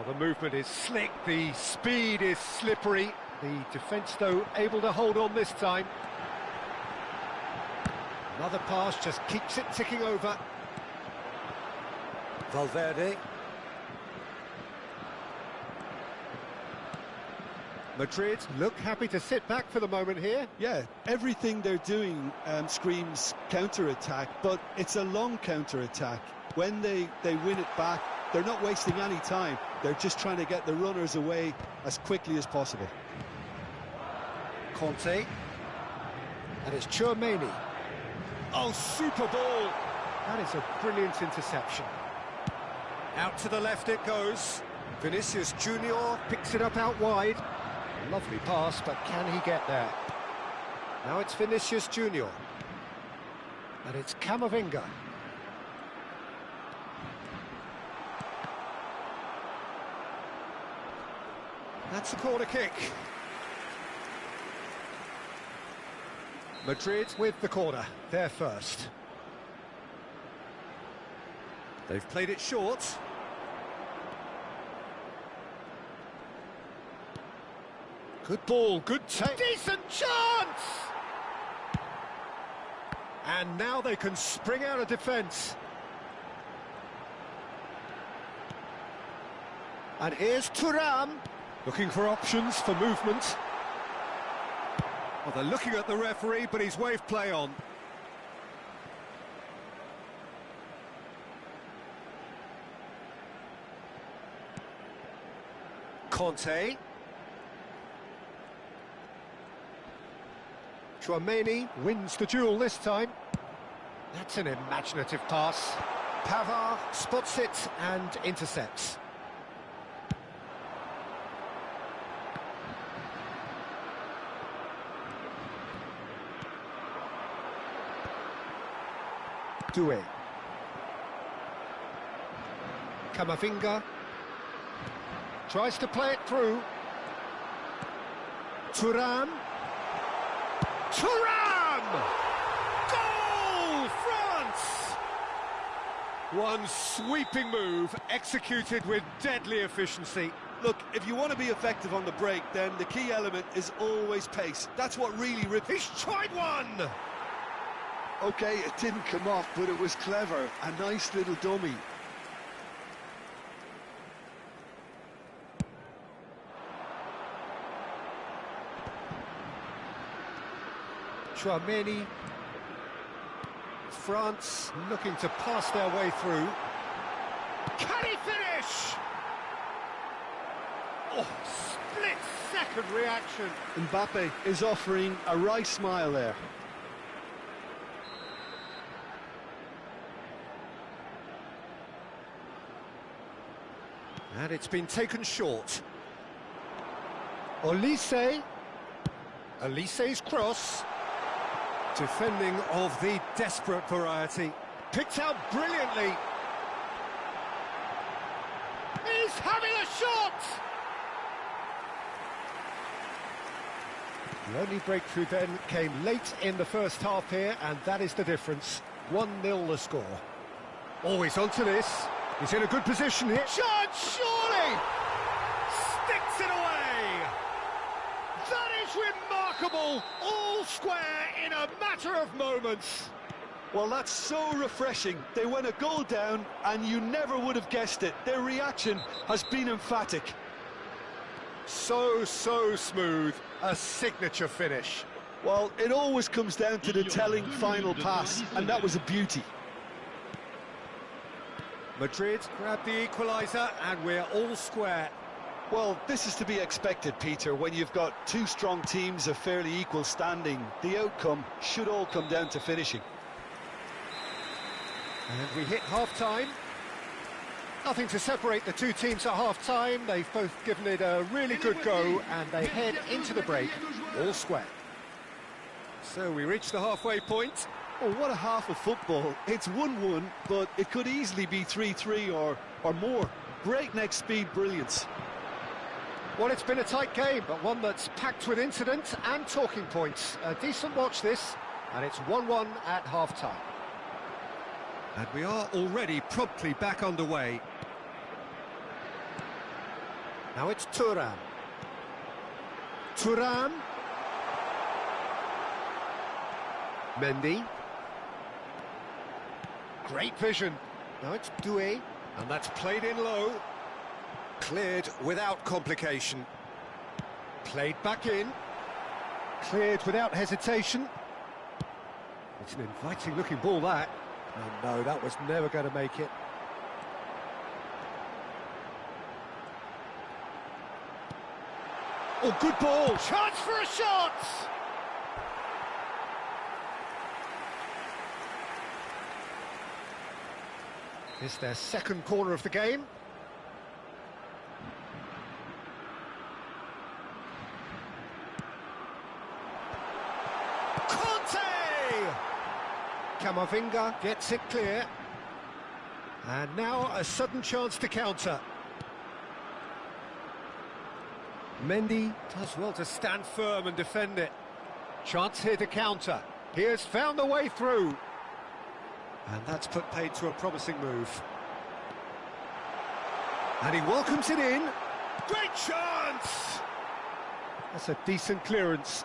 Well, the movement is slick, the speed is slippery. The defence, though, able to hold on this time. Another pass just keeps it ticking over. Valverde. Madrid look happy to sit back for the moment here. Yeah, everything they're doing screams counter-attack, but it's a long counter-attack. When they win it back, they're not wasting any time. They're just trying to get the runners away as quickly as possible. Conte. And it's Tchouaméni. Oh, super ball! That is a brilliant interception. Out to the left it goes. Vinicius Junior picks it up out wide. A lovely pass, but can he get there? Now it's Vinicius Junior. And it's Camavinga. That's a corner kick. Madrid with the corner, they're first. They've played it short. Good ball, good take. Decent chance! And now they can spring out of defence. And here's Thuram, looking for options for movement. Well, they're looking at the referee, but he's waved play on. Conte. Tchouaméni wins the duel this time. That's an imaginative pass. Pavard spots it and intercepts. Doué. Camavinga tries to play it through. Thuram. Thuram! Goal, France! One sweeping move executed with deadly efficiency. Look, if you want to be effective on the break, then the key element is always pace. That's what really rips. He's tried one! OK, it didn't come off, but it was clever. A nice little dummy. Tchouaméni. France looking to pass their way through. Can he finish? Oh, split-second reaction. Mbappe is offering a wry smile there. And it's been taken short. Olise. Olise's cross. Defending of the desperate variety. Picked out brilliantly. He's having a shot! The only breakthrough then came late in the first half here, and that is the difference. 1-0 the score. Always onto this. He's in a good position here. Chance, surely! Sticks it away! That is remarkable! All square in a matter of moments. Well, that's so refreshing. They went a goal down, and you never would have guessed it. Their reaction has been emphatic. So smooth. A signature finish. Well, it always comes down to the telling final pass, and that was a beauty. Madrid grab the equaliser, and we're all square. Well, this is to be expected, Peter. When you've got two strong teams of fairly equal standing, the outcome should all come down to finishing. And we hit half-time. Nothing to separate the two teams at half-time. They've both given it a really good go, and they head into the break all square. So we reach the halfway point. Oh, what a half of football. It's 1-1, but it could easily be 3-3 or more. Breakneck speed brilliance. Well, it's been a tight game, but one that's packed with incident and talking points. A decent watch this, and it's 1-1 at half-time. And we are already promptly back underway. Now it's Thuram. Thuram. Mendy. Great vision. Now it's Doué. And that's played in low. Cleared without complication. Played back in. Cleared without hesitation. It's an inviting looking ball, that. Oh no, that was never going to make it. Oh, good ball. Chance for a shot! It's their second corner of the game. Camavinga gets it clear. And now a sudden chance to counter. Mendy does well to stand firm and defend it. Chance here to counter. He has found the way through. And that's put paid to a promising move. And he welcomes it in. Great chance! That's a decent clearance.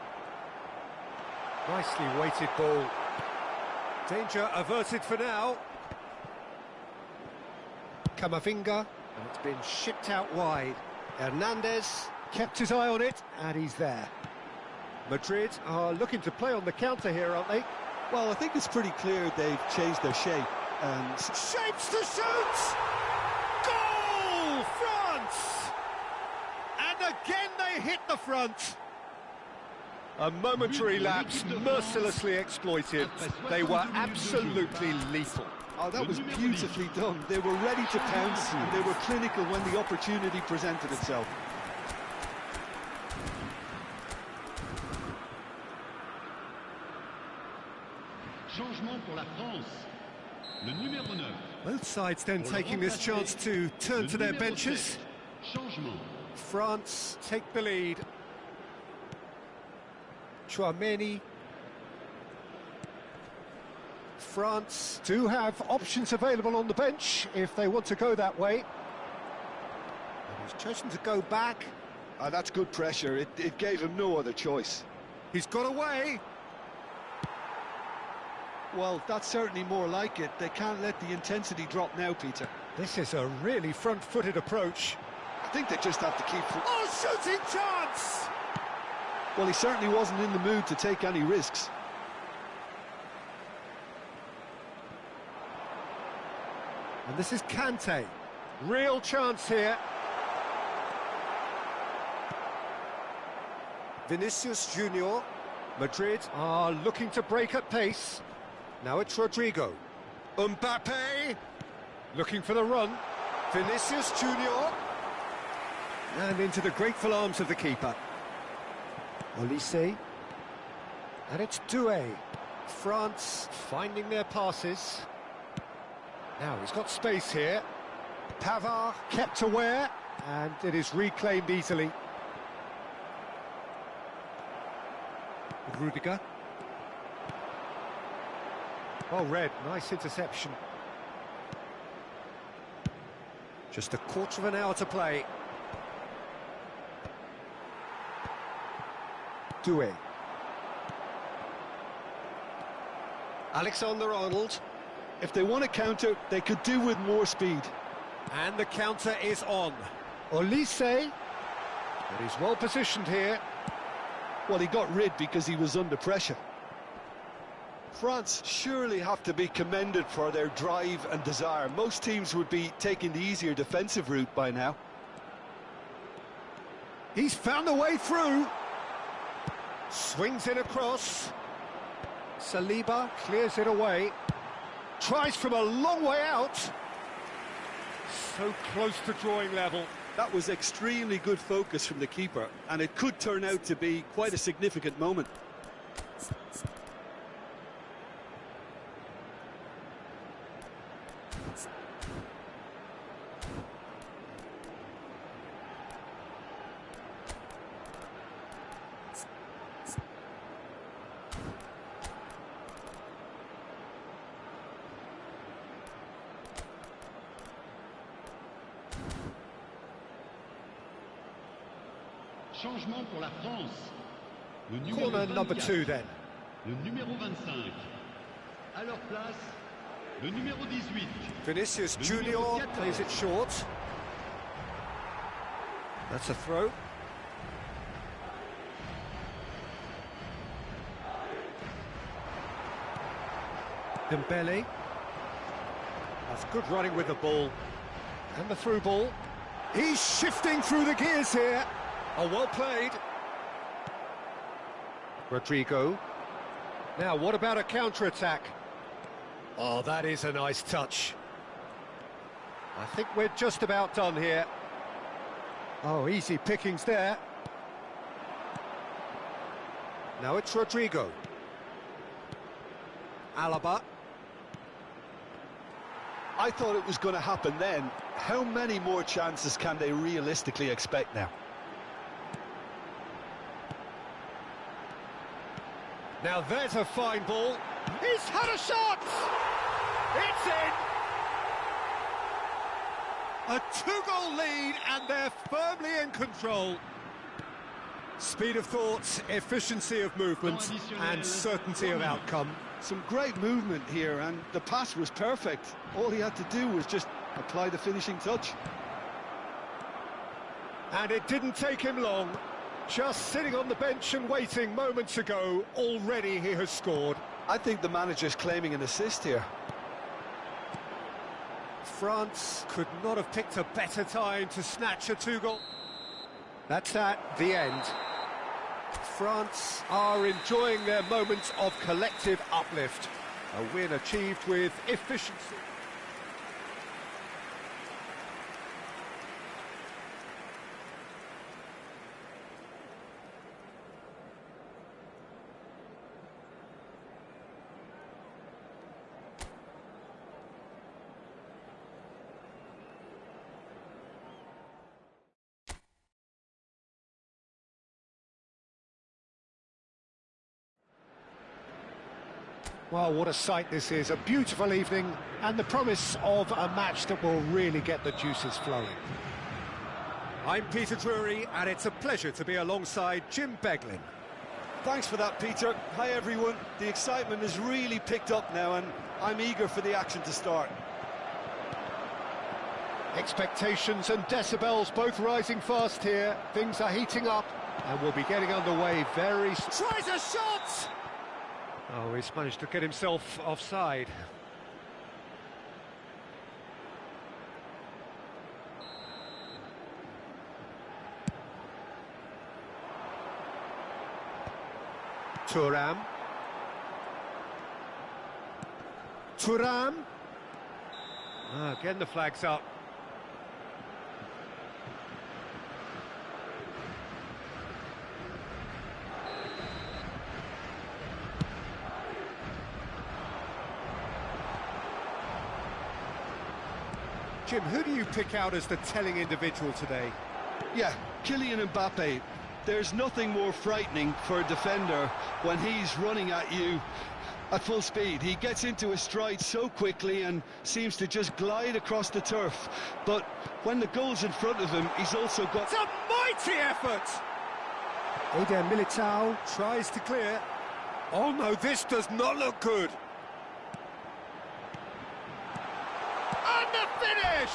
Nicely weighted ball. Danger averted for now. Camavinga, and it's been shipped out wide. Hernandez kept his eye on it, and he's there. Madrid are looking to play on the counter here, aren't they? Well, I think it's pretty clear they've changed their shape. And shapes to shoot! Goal! France! And again they hit the front. A momentary lapse, mercilessly exploited. They were absolutely lethal. Oh, that was beautifully done. They were ready to pounce, and they were clinical when the opportunity presented itself. Changement pour la France. Le numéro 9. Both sides then taking this chance to turn to their benches. Changement. France take the lead. Chouameni. France do have options available on the bench if they want to go that way. And he's chosen to go back. That's good pressure. It gave him no other choice. He's got away. Well, that's certainly more like it. They can't let the intensity drop now, Peter. This is a really front-footed approach. I think they just have to keep... Oh, shooting chance! Well, he certainly wasn't in the mood to take any risks. And this is Kante. Real chance here. Vinicius Junior. Madrid are looking to break at pace. Now it's Rodrigo. Mbappe. Looking for the run. Vinicius Junior. And into the grateful arms of the keeper. Olise. And it's Doué. France finding their passes. Now he's got space here. Pavard kept aware, and it is reclaimed easily. Rudiger. Well read, nice interception. Just a quarter of an hour to play. Doué. Alexander-Arnold. If they want to counter, they could do with more speed. And the counter is on. Olise. But he's well positioned here. Well, he got rid because he was under pressure. France surely have to be commended for their drive and desire. Most teams would be taking the easier defensive route by now. He's found a way through. Swings it across. Saliba clears it away. Tries from a long way out. So close to drawing level. that was extremely good focus from the keeper, and it could turn out to be quite a significant moment. Changement pour la France. Le numéro Corner number 24, 2 then. le numéro 25. À leur place, le numéro 18. Vinicius Le Junior numéro 14. plays it short. That's a throw. Dembele. That's good running with the ball. And the through ball. He's shifting through the gears here. Oh, well played. Rodrigo. Now, what about a counter-attack? Oh, that is a nice touch. I think we're just about done here. Oh, easy pickings there. Now it's Rodrigo. Alaba. I thought it was going to happen then. How many more chances can they realistically expect now? Now there's a fine ball. He's had a shot! It's in! A 2-goal lead and they're firmly in control. Speed of thought, efficiency of movement and certainty of outcome. Some great movement here, and the pass was perfect. All he had to do was just apply the finishing touch. And it didn't take him long. Just sitting on the bench and waiting moments ago, already he has scored. I think the manager's claiming an assist here. France could not have picked a better time to snatch a 2-goal. That's that, the end. France are enjoying their moments of collective uplift. A win achieved with efficiency. Well, what a sight this is. A beautiful evening and the promise of a match that will really get the juices flowing. I'm Peter Drury and it's a pleasure to be alongside Jim Beglin. Thanks for that, Peter. Hi, everyone. The excitement has really picked up now and I'm eager for the action to start. Expectations and decibels both rising fast here. Things are heating up and we'll be getting underway very... Tries a shot! Oh, he's managed to get himself offside. Thuram. Again the flag's up. Jim, who do you pick out as the telling individual today? Yeah, Kylian Mbappe. There's nothing more frightening for a defender when he's running at you at full speed. He gets into his stride so quickly and seems to just glide across the turf. But when the goal's in front of him, he's also got... It's a mighty effort! Eder Militao tries to clear. Oh no, this does not look good. And the finish!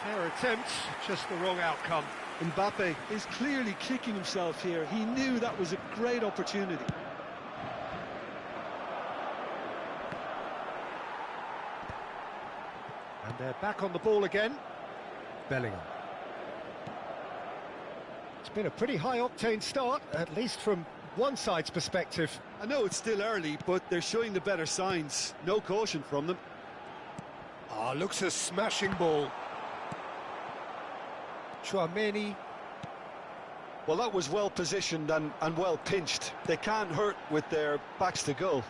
Fair attempt, just the wrong outcome. Mbappe is clearly kicking himself here. He knew that was a great opportunity. And they're back on the ball again. Bellingham. It's been a pretty high-octane start, at least from one side's perspective. I know it's still early, but they're showing the better signs. No caution from them. Ah, looks a smashing ball. Chouameni. Well, that was well positioned and well pinched. They can't hurt with their backs to goal.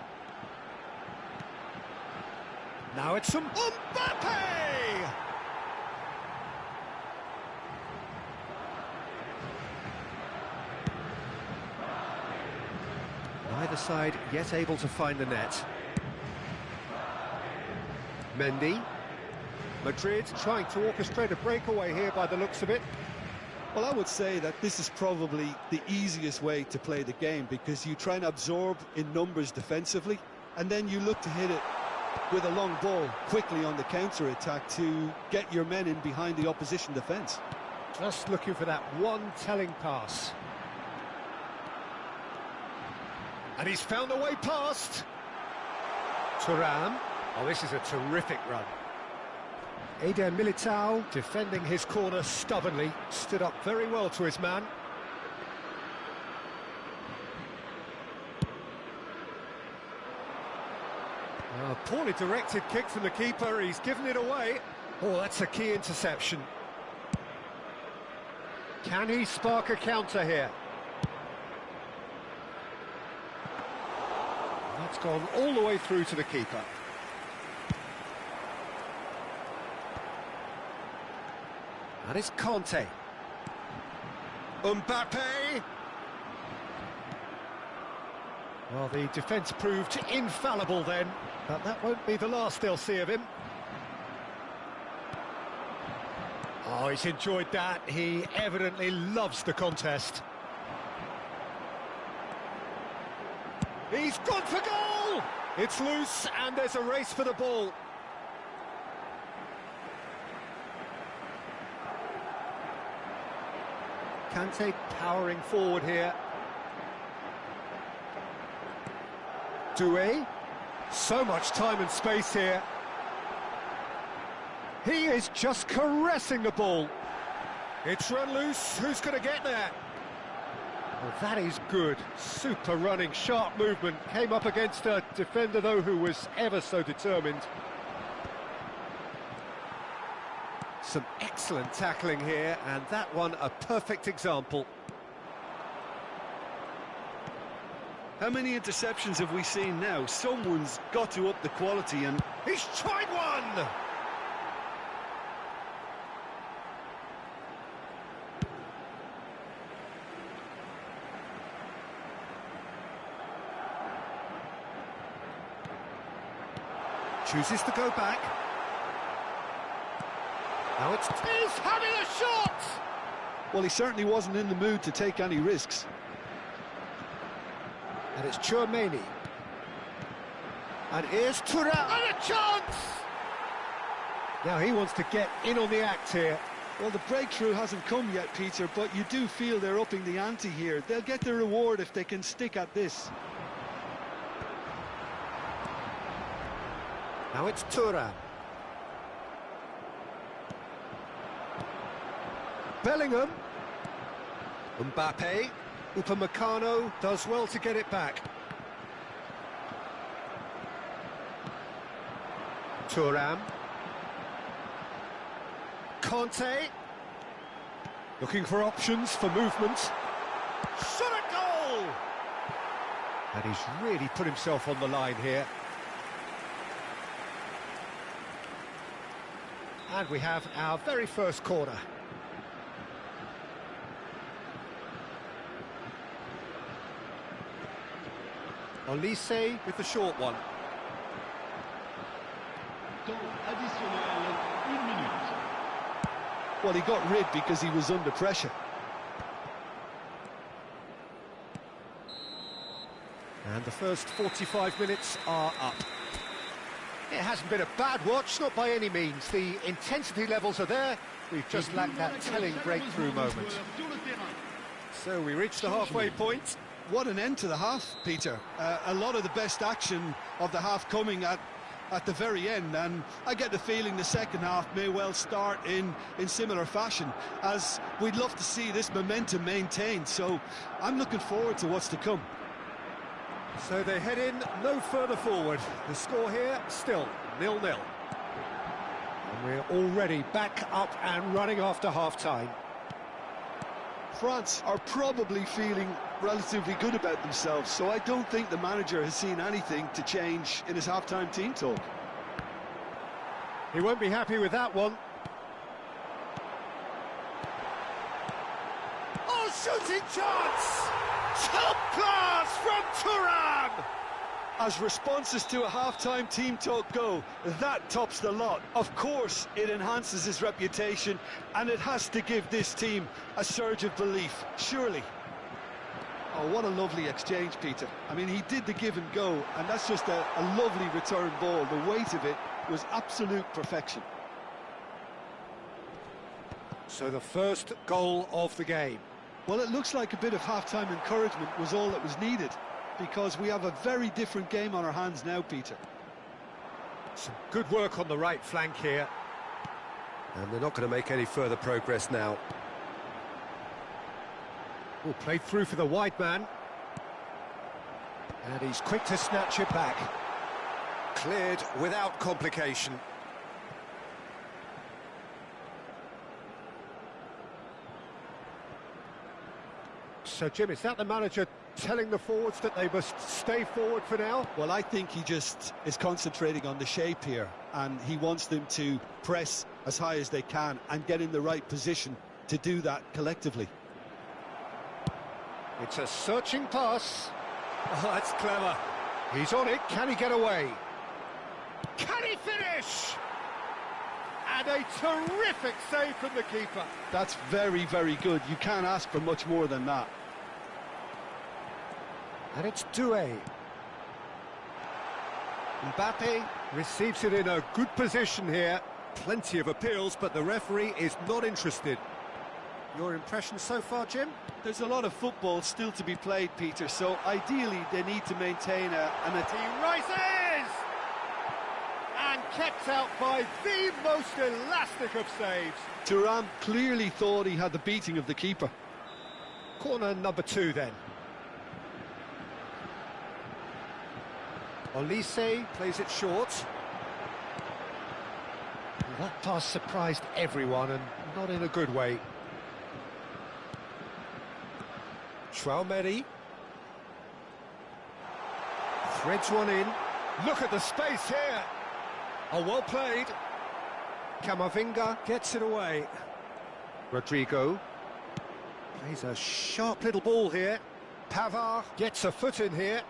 Now it's some Mbappe! Neither side yet able to find the net. Mendy. Madrid trying to orchestrate a breakaway here by the looks of it. Well, I would say that this is probably the easiest way to play the game, because you try and absorb in numbers defensively, and then you look to hit it with a long ball quickly on the counter-attack to get your men in behind the opposition defence. Just looking for that one telling pass. And he's found a way past. Thuram. Oh, this is a terrific run. Eder Militao, defending his corner stubbornly, stood up very well to his man. A poorly directed kick from the keeper, he's given it away. Oh, that's a key interception. Can he spark a counter here? That's gone all the way through to the keeper. And it's Conte. Mbappe. Well, the defence proved infallible then, but that won't be the last they'll see of him. Oh, he's enjoyed that. He evidently loves the contest. He's gone for goal! It's loose, and there's a race for the ball. Kante powering forward here. Doué. So much time and space here. He is just caressing the ball. It's run loose. Who's going to get there? Well, that is good. Super running, sharp movement. Came up against a defender, though, who was ever so determined. Some excellent tackling here, and that one a perfect example. How many interceptions have we seen now? Someone's got to up the quality, and he's tried one! Chooses to go back. Now he's having a shot! Well, he certainly wasn't in the mood to take any risks. And it's Tchouaméni. And here's Thuram, and a chance! Now he wants to get in on the act here. Well, the breakthrough hasn't come yet, Peter, but you do feel they're upping the ante here. They'll get their reward if they can stick at this. Now it's Thuram. Bellingham. Mbappe. Upamecano does well to get it back. Thuram. Conte. Looking for options for movement. Shot at goal! And he's really put himself on the line here. And we have our very first corner. Olise with the short one. Well, he got rid because he was under pressure. And the first 45 minutes are up. It hasn't been a bad watch, not by any means. The intensity levels are there. We've just lacked that telling breakthrough moment. So we reach the halfway point. What an end to the half, Peter. A lot of the best action of the half coming at the very end, and I get the feeling the second half may well start in similar fashion, as we'd love to see this momentum maintained. So I'm looking forward to what's to come. So they head in no further forward. The score here still 0-0. And we're already back up and running after half-time. France are probably feeling relatively good about themselves, so I don't think the manager has seen anything to change in his half-time team talk. He won't be happy with that one. Oh, shooting chance! Top class from Thuram! As responses to a half-time team talk go, that tops the lot. Of course, it enhances his reputation, and it has to give this team a surge of belief, surely. Oh, what a lovely exchange, Peter. I mean, he did the give and go, and that's just a lovely return ball. The weight of it was absolute perfection. So the first goal of the game. Well, it looks like a bit of half-time encouragement was all that was needed, because we have a very different game on our hands now, Peter. Some good work on the right flank here. And they're not going to make any further progress now. Oh, played through for the wide man. And he's quick to snatch it back. Cleared without complication. So, Jim, is that the manager telling the forwards that they must stay forward for now? Well, I think he just is concentrating on the shape here, and he wants them to press as high as they can and get in the right position to do that collectively. It's a searching pass. Oh, that's clever. He's on it. Can he get away? Can he finish? And a terrific save from the keeper. That's very, very good. You can't ask for much more than that. And it's Doué. Mbappe receives it in a good position here. Plenty of appeals, but the referee is not interested. Your impression so far, Jim? There's a lot of football still to be played, Peter, so ideally they need to maintain an attack. He rises! And kept out by the most elastic of saves. Thuram clearly thought he had the beating of the keeper. Corner number 2 then. Olise plays it short. That pass surprised everyone, and not in a good way. Traumeri threads one in. Look at the space here. Oh, well played. Camavinga gets it away. Rodrigo plays a sharp little ball here. Pavard gets a foot in here.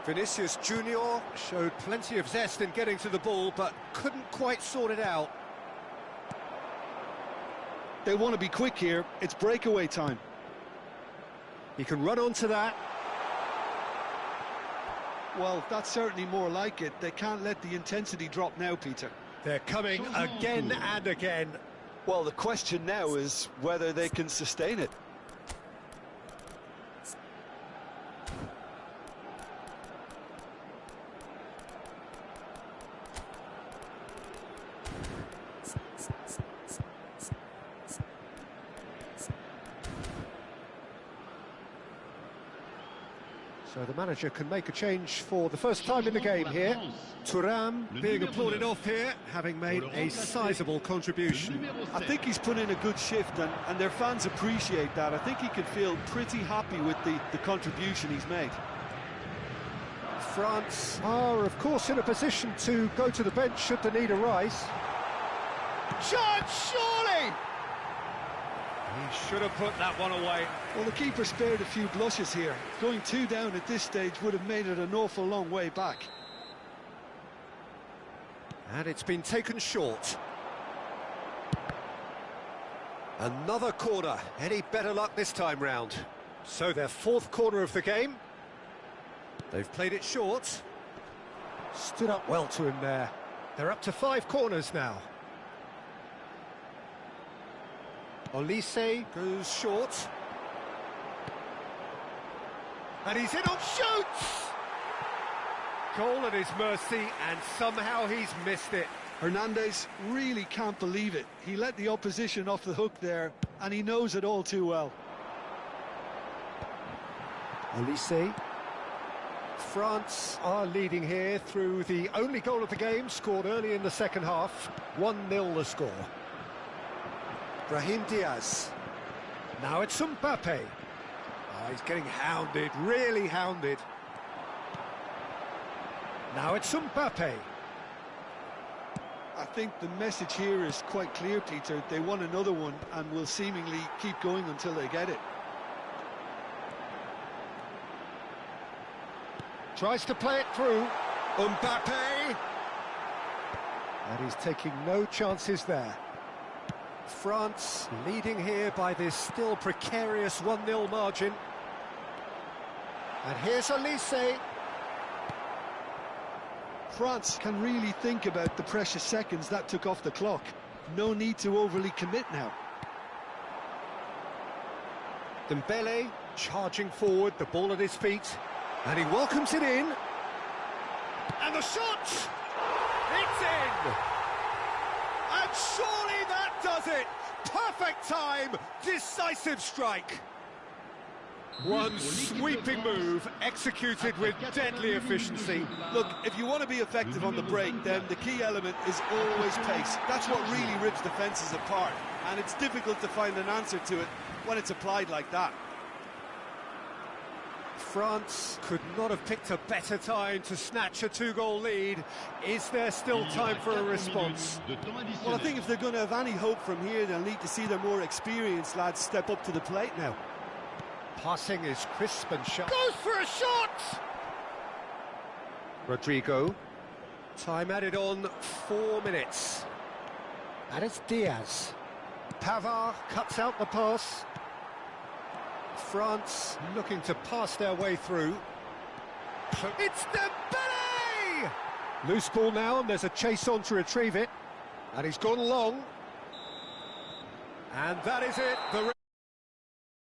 Vinicius Junior showed plenty of zest in getting to the ball, but couldn't quite sort it out. They want to be quick here. It's breakaway time. He can run onto that. Well, that's certainly more like it. They can't let the intensity drop now, Peter. They're coming again and again. Well, the question now is whether they can sustain it. So the manager can make a change for the first time in the game here. Thuram being applauded off here, having made a sizable contribution. I think he's put in a good shift, and their fans appreciate that. I think he can feel pretty happy with the contribution he's made. France are, of course, in a position to go to the bench should the need arise. Chance, surely! He should have put that one away. Well, the keeper spared a few blushes here. Going 2 down at this stage would have made it an awful long way back. And it's been taken short. Another corner. Any better luck this time round? So their 4th corner of the game. They've played it short. Stood up well to him there. They're up to 5 corners now. Olise goes short. And he's in on shoots! Goal at his mercy, and somehow he's missed it. Hernandez really can't believe it. He let the opposition off the hook there, and he knows it all too well. Olise. France are leading here through the only goal of the game, scored early in the second half. 1-0 the score. Brahim Diaz. Now it's Mbappe. Oh, he's getting hounded, really hounded. Now it's Mbappe. I think the message here is quite clear, Peter. They want another one and will seemingly keep going until they get it. Tries to play it through. Mbappe. And he's taking no chances there. France leading here by this still precarious 1-0 margin. And here's Elise. France can really think about the precious seconds that took off the clock. No need to overly commit now. Dembele charging forward, the ball at his feet, and he welcomes it in. And the shot! It's in! And surely that does it! Perfect time, decisive strike. One sweeping move, executed with deadly efficiency. Look, if you want to be effective on the break, then the key element is always pace. That's what really rips defences apart, and it's difficult to find an answer to it when it's applied like that. France could not have picked a better time to snatch a 2-goal lead. Is there still time for a response? Well, I think if they're going to have any hope from here, they'll need to see their more experienced lads step up to the plate now. Passing is crisp and sharp. Goes for a shot! Rodrigo. Time added on 4 minutes. And it's Diaz. Pavard cuts out the pass. France looking to pass their way through. It's Dembele! Loose ball now, and there's a chase on to retrieve it. And he's gone long. And that is it. The